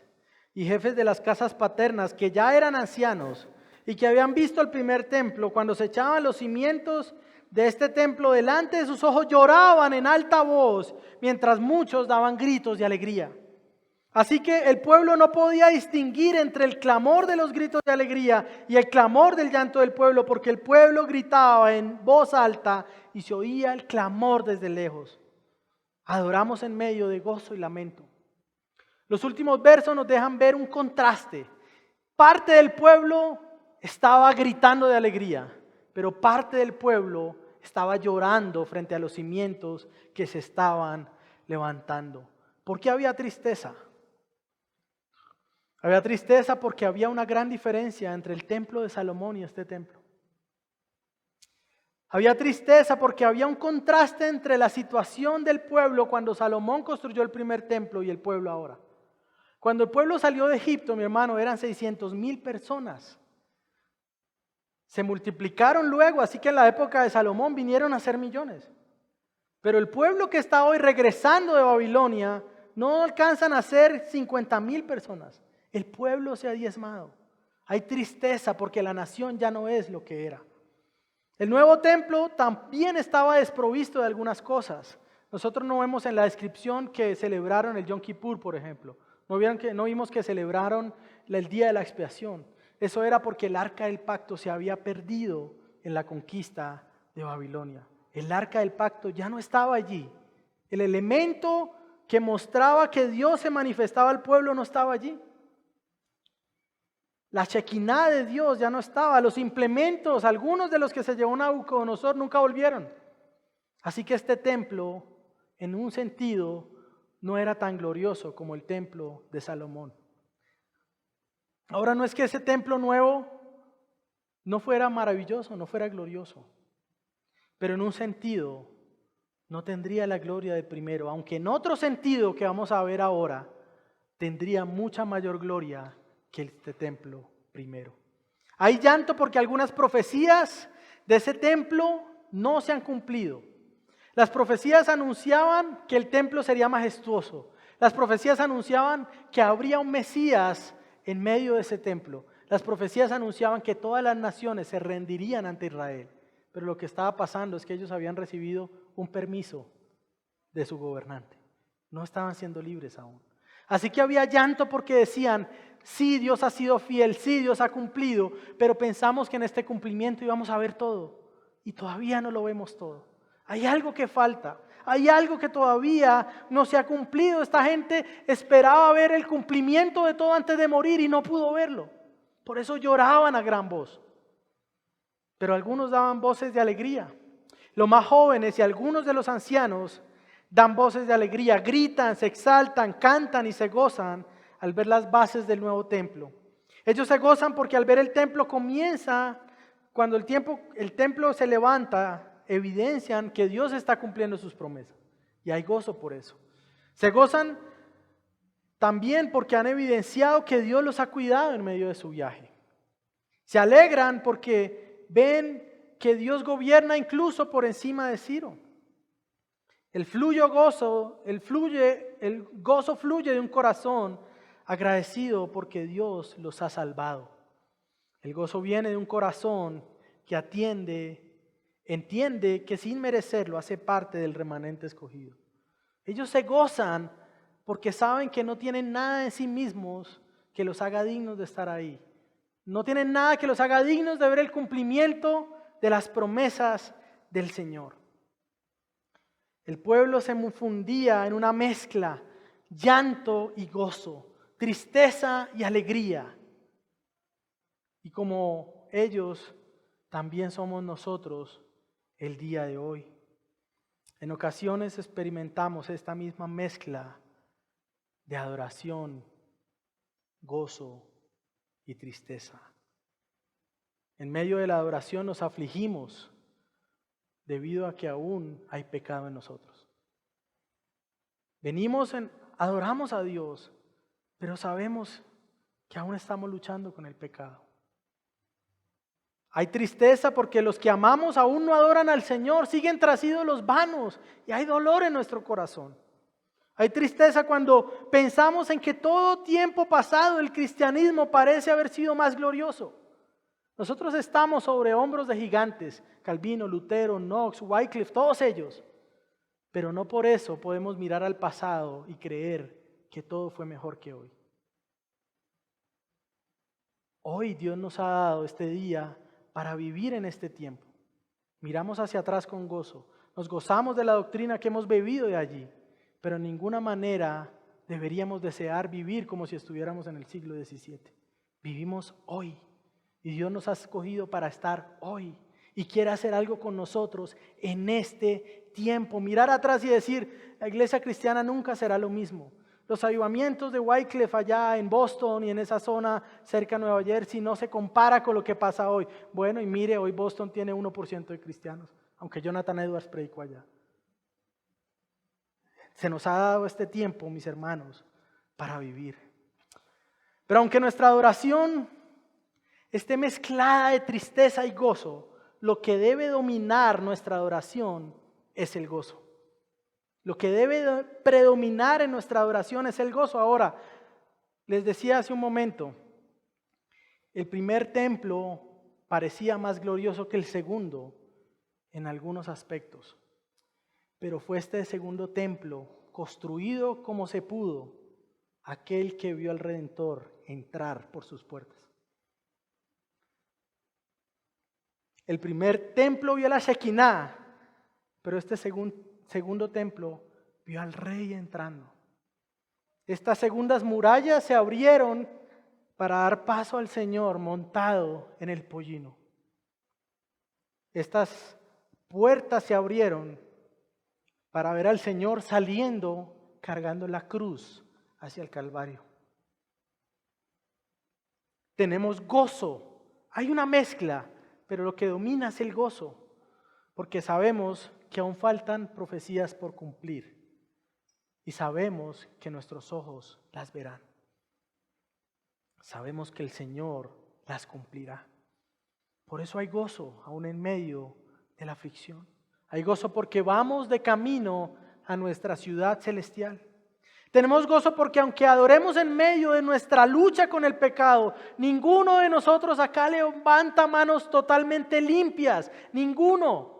y jefes de las casas paternas que ya eran ancianos y que habían visto el primer templo, cuando se echaban los cimientos de este templo delante de sus ojos, lloraban en alta voz, mientras muchos daban gritos de alegría. Así que el pueblo no podía distinguir entre el clamor de los gritos de alegría y el clamor del llanto del pueblo, porque el pueblo gritaba en voz alta y se oía el clamor desde lejos. Adoramos en medio de gozo y lamento. Los últimos versos nos dejan ver un contraste. Parte del pueblo estaba gritando de alegría, pero parte del pueblo estaba llorando frente a los cimientos que se estaban levantando. ¿Por qué había tristeza? Había tristeza porque había una gran diferencia entre el templo de Salomón y este templo. Había tristeza porque había un contraste entre la situación del pueblo cuando Salomón construyó el primer templo y el pueblo ahora. Cuando el pueblo salió de Egipto, mi hermano, eran 600,000 personas. Se multiplicaron luego, así que en la época de Salomón vinieron a ser millones. Pero el pueblo que está hoy regresando de Babilonia no alcanzan a ser 50,000 personas. El pueblo se ha diezmado. Hay tristeza porque la nación ya no es lo que era. El nuevo templo también estaba desprovisto de algunas cosas. Nosotros no vemos en la descripción que celebraron el Yom Kippur, por ejemplo. No vimos que celebraron el día de la expiación. Eso era porque el arca del pacto se había perdido en la conquista de Babilonia. El arca del pacto ya no estaba allí. El elemento que mostraba que Dios se manifestaba al pueblo no estaba allí. La Shekinah de Dios ya no estaba. Los implementos, algunos de los que se llevó Nabucodonosor nunca volvieron. Así que este templo, en un sentido, no era tan glorioso como el templo de Salomón. Ahora, no es que ese templo nuevo no fuera maravilloso, no fuera glorioso, pero en un sentido no tendría la gloria del primero, aunque en otro sentido que vamos a ver ahora, tendría mucha mayor gloria que este templo primero. Hay llanto porque algunas profecías de ese templo no se han cumplido. Las profecías anunciaban que el templo sería majestuoso. Las profecías anunciaban que habría un Mesías en medio de ese templo. Las profecías anunciaban que todas las naciones se rendirían ante Israel. Pero lo que estaba pasando es que ellos habían recibido un permiso de su gobernante. No estaban siendo libres aún. Así que había llanto porque decían, sí, Dios ha sido fiel, sí, Dios ha cumplido, pero pensamos que en este cumplimiento íbamos a ver todo y todavía no lo vemos todo. Hay algo que falta, hay algo que todavía no se ha cumplido. Esta gente esperaba ver el cumplimiento de todo antes de morir y no pudo verlo. Por eso lloraban a gran voz. Pero algunos daban voces de alegría. Los más jóvenes y algunos de los ancianos dan voces de alegría, gritan, se exaltan, cantan y se gozan al ver las bases del nuevo templo. Ellos se gozan porque al ver el templo comienza, cuando el templo se levanta, evidencian que Dios está cumpliendo sus promesas. Y hay gozo por eso. Se gozan también porque han evidenciado que Dios los ha cuidado en medio de su viaje. Se alegran porque ven que Dios gobierna incluso por encima de Ciro. El gozo fluye de un corazón agradecido porque Dios los ha salvado. El gozo viene de un corazón que entiende que sin merecerlo hace parte del remanente escogido. Ellos se gozan porque saben que no tienen nada en sí mismos que los haga dignos de estar ahí. No tienen nada que los haga dignos de ver el cumplimiento de las promesas del Señor. El pueblo se fundía en una mezcla, llanto y gozo, tristeza y alegría. Y como ellos, también somos nosotros el día de hoy. En ocasiones experimentamos esta misma mezcla de adoración, gozo y tristeza. En medio de la adoración nos afligimos debido a que aún hay pecado en nosotros. Adoramos a Dios, pero sabemos que aún estamos luchando con el pecado. Hay tristeza porque los que amamos aún no adoran al Señor, siguen tras ídolos vanos y hay dolor en nuestro corazón. Hay tristeza cuando pensamos en que todo tiempo pasado el cristianismo parece haber sido más glorioso. Nosotros estamos sobre hombros de gigantes, Calvino, Lutero, Knox, Wycliffe, todos ellos. Pero no por eso podemos mirar al pasado y creer que todo fue mejor que hoy. Hoy Dios nos ha dado este día para vivir en este tiempo. Miramos hacia atrás con gozo, nos gozamos de la doctrina que hemos bebido de allí, pero en ninguna manera deberíamos desear vivir como si estuviéramos en el siglo XVII. Vivimos hoy y Dios nos ha escogido para estar hoy y quiere hacer algo con nosotros en este tiempo. Mirar atrás y decir, la iglesia cristiana nunca será lo mismo. Los avivamientos de Wycliffe allá en Boston y en esa zona cerca de Nueva Jersey no se compara con lo que pasa hoy. Bueno, y mire, hoy Boston tiene 1% de cristianos, aunque Jonathan Edwards predicó allá. Se nos ha dado este tiempo, mis hermanos, para vivir. Pero aunque nuestra adoración esté mezclada de tristeza y gozo, lo que debe dominar nuestra adoración es el gozo. Lo que debe predominar en nuestra adoración es el gozo. Ahora, les decía hace un momento, el primer templo parecía más glorioso que el segundo en algunos aspectos. Pero fue este segundo templo, construido como se pudo, aquel que vio al Redentor entrar por sus puertas. El primer templo vio a la Shekinah, pero este segundo templo vio al Rey entrando. Estas segundas murallas se abrieron para dar paso al Señor montado en el pollino. Estas puertas se abrieron para ver al Señor saliendo cargando la cruz hacia el Calvario. Tenemos gozo, hay una mezcla, pero lo que domina es el gozo, porque sabemos que aún faltan profecías por cumplir y sabemos que nuestros ojos las verán. Sabemos que el Señor las cumplirá. Por eso hay gozo aún en medio de la aflicción. Hay gozo porque vamos de camino a nuestra ciudad celestial. Tenemos gozo porque aunque adoremos en medio de nuestra lucha con el pecado, ninguno de nosotros acá levanta manos totalmente limpias. Ninguno.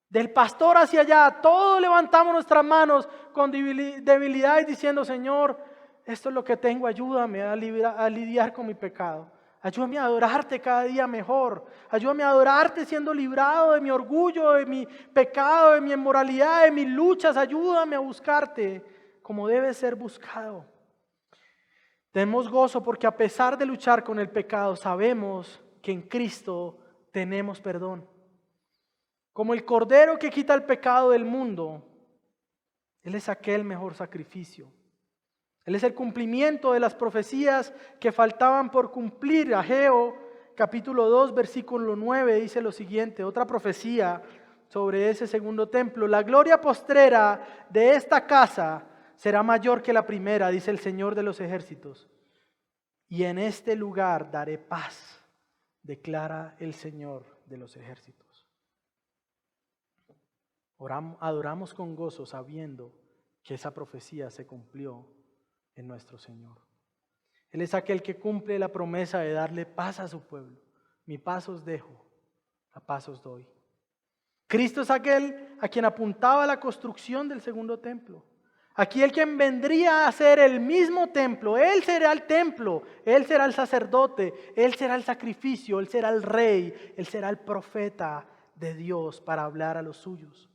Del pastor hacia allá, todos levantamos nuestras manos con debilidad y diciendo, Señor, esto es lo que tengo, ayúdame a lidiar con mi pecado. Ayúdame a adorarte cada día mejor. Ayúdame a adorarte siendo librado de mi orgullo, de mi pecado, de mi inmoralidad, de mis luchas. Ayúdame a buscarte como debe ser buscado. Tenemos gozo porque a pesar de luchar con el pecado, sabemos que en Cristo tenemos perdón. Como el Cordero que quita el pecado del mundo, Él es aquel mejor sacrificio. Él es el cumplimiento de las profecías que faltaban por cumplir. Ageo, capítulo 2, versículo 9, dice lo siguiente, otra profecía sobre ese segundo templo. La gloria postrera de esta casa será mayor que la primera, dice el Señor de los ejércitos. Y en este lugar daré paz, declara el Señor de los ejércitos. Adoramos con gozo sabiendo que esa profecía se cumplió en nuestro Señor. Él es aquel que cumple la promesa de darle paz a su pueblo. Mi paz os dejo, la paz os doy. Cristo es aquel a quien apuntaba la construcción del segundo templo. Aquí el quien vendría a ser el mismo templo, Él será el templo, Él será el sacerdote, Él será el sacrificio, Él será el rey, Él será el profeta de Dios para hablar a los suyos.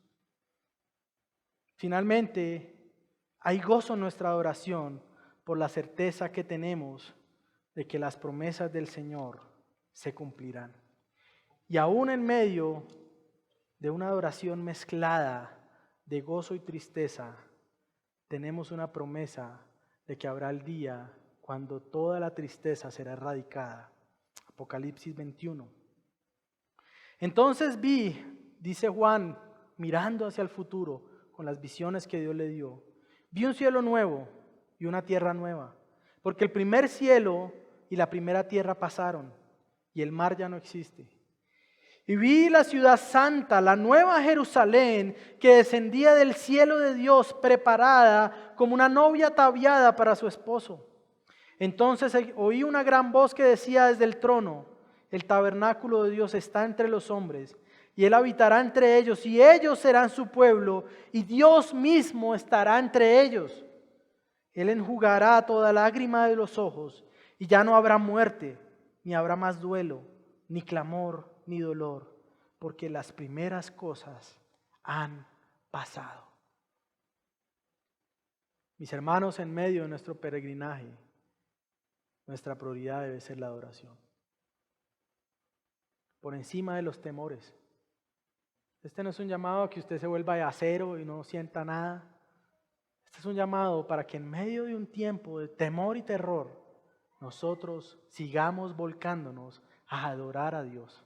Finalmente, hay gozo en nuestra adoración por la certeza que tenemos de que las promesas del Señor se cumplirán. Y aún en medio de una adoración mezclada de gozo y tristeza, tenemos una promesa de que habrá el día cuando toda la tristeza será erradicada. Apocalipsis 21. Entonces vi, dice Juan, mirando hacia el futuro con las visiones que Dios le dio, vi un cielo nuevo y una tierra nueva, porque el primer cielo y la primera tierra pasaron y el mar ya no existe. Y vi la ciudad santa, la nueva Jerusalén, que descendía del cielo de Dios, preparada como una novia ataviada para su esposo. Entonces oí una gran voz que decía desde el trono: el tabernáculo de Dios está entre los hombres, y Él habitará entre ellos, y ellos serán su pueblo, y Dios mismo estará entre ellos. Él enjugará toda lágrima de los ojos, y ya no habrá muerte, ni habrá más duelo, ni clamor, ni dolor, porque las primeras cosas han pasado. Mis hermanos, en medio de nuestro peregrinaje, nuestra prioridad debe ser la adoración, por encima de los temores. Este no es un llamado a que usted se vuelva de acero y no sienta nada. Este es un llamado para que en medio de un tiempo de temor y terror, nosotros sigamos volcándonos a adorar a Dios.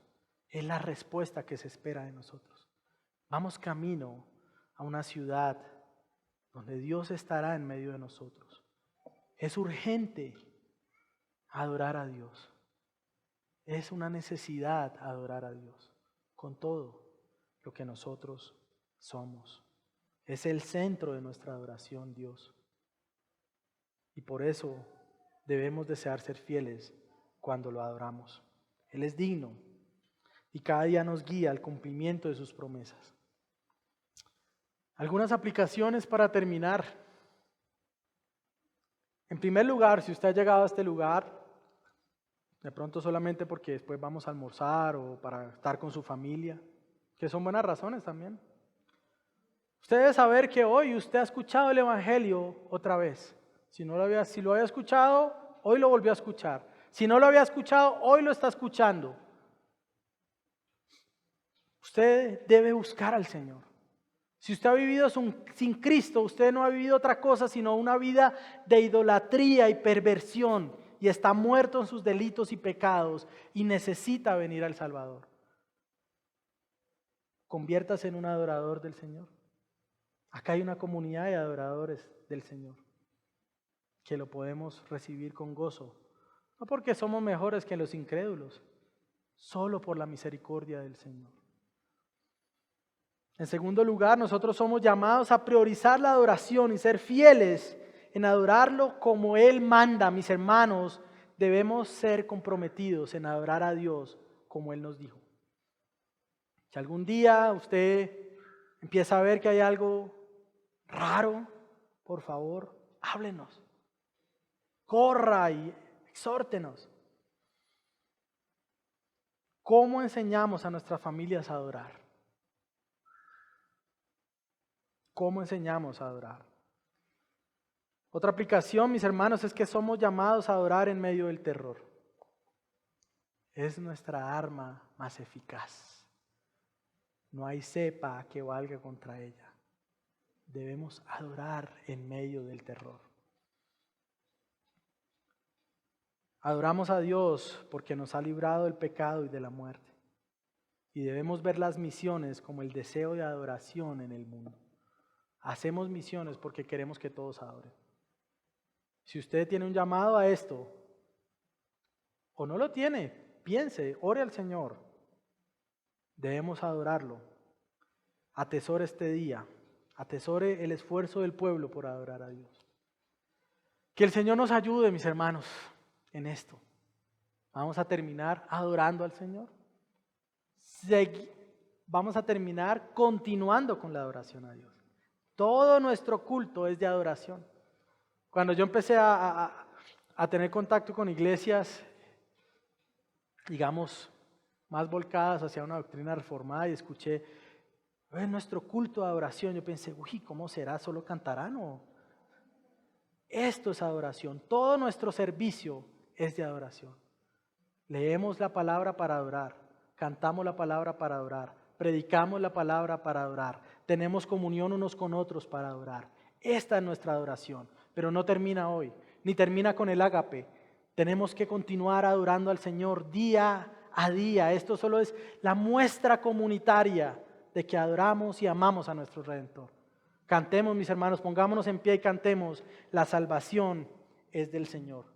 Es la respuesta que se espera de nosotros. Vamos camino a una ciudad donde Dios estará en medio de nosotros. Es urgente adorar a Dios. Es una necesidad adorar a Dios con todo lo que nosotros somos. Es el centro de nuestra adoración, Dios. Y por eso debemos desear ser fieles cuando lo adoramos. Él es digno y cada día nos guía al cumplimiento de sus promesas. Algunas aplicaciones para terminar. En primer lugar, si usted ha llegado a este lugar, de pronto solamente porque después vamos a almorzar o para estar con su familia, que son buenas razones también. Usted debe saber que hoy usted ha escuchado el Evangelio otra vez. Si lo había escuchado, hoy lo volvió a escuchar. Si no lo había escuchado, hoy lo está escuchando. Usted debe buscar al Señor. Si usted ha vivido sin Cristo, usted no ha vivido otra cosa sino una vida de idolatría y perversión, y está muerto en sus delitos y pecados y necesita venir al Salvador. Conviértase en un adorador del Señor. Acá hay una comunidad de adoradores del Señor que lo podemos recibir con gozo, no porque somos mejores que los incrédulos, solo por la misericordia del Señor. En segundo lugar, nosotros somos llamados a priorizar la adoración y ser fieles en adorarlo como Él manda. Mis hermanos, debemos ser comprometidos en adorar a Dios como Él nos dijo. Si algún día usted empieza a ver que hay algo raro, por favor, háblenos. Corra y exhórtenos. ¿Cómo enseñamos a nuestras familias a adorar? ¿Cómo enseñamos a adorar? Otra aplicación, mis hermanos, es que somos llamados a adorar en medio del terror. Es nuestra arma más eficaz. No hay cepa que valga contra ella. Debemos adorar en medio del terror. Adoramos a Dios porque nos ha librado del pecado y de la muerte. Y debemos ver las misiones como el deseo de adoración en el mundo. Hacemos misiones porque queremos que todos adoren. Si usted tiene un llamado a esto, o no lo tiene, piense, ore al Señor. Debemos adorarlo. atesore este día, atesore el esfuerzo del pueblo por adorar a Dios. Que el Señor nos ayude, mis hermanos, en esto. Vamos a terminar adorando al Señor. Vamos a terminar continuando con la adoración a Dios. Todo nuestro culto es de adoración. Cuando yo empecé a tener contacto con iglesias, digamos, más volcadas hacia una doctrina reformada y escuché nuestro culto de adoración, yo pensé, uy, ¿cómo será? ¿Solo cantarán? ¿O? Esto es adoración. Todo nuestro servicio es de adoración. Leemos la palabra para adorar, cantamos la palabra para adorar, predicamos la palabra para adorar, tenemos comunión unos con otros para adorar. Esta es nuestra adoración, pero no termina hoy, ni termina con el ágape. Tenemos que continuar adorando al Señor día a día. Esto solo es la muestra comunitaria de que adoramos y amamos a nuestro Redentor. Cantemos, mis hermanos, pongámonos en pie y cantemos. La salvación es del Señor.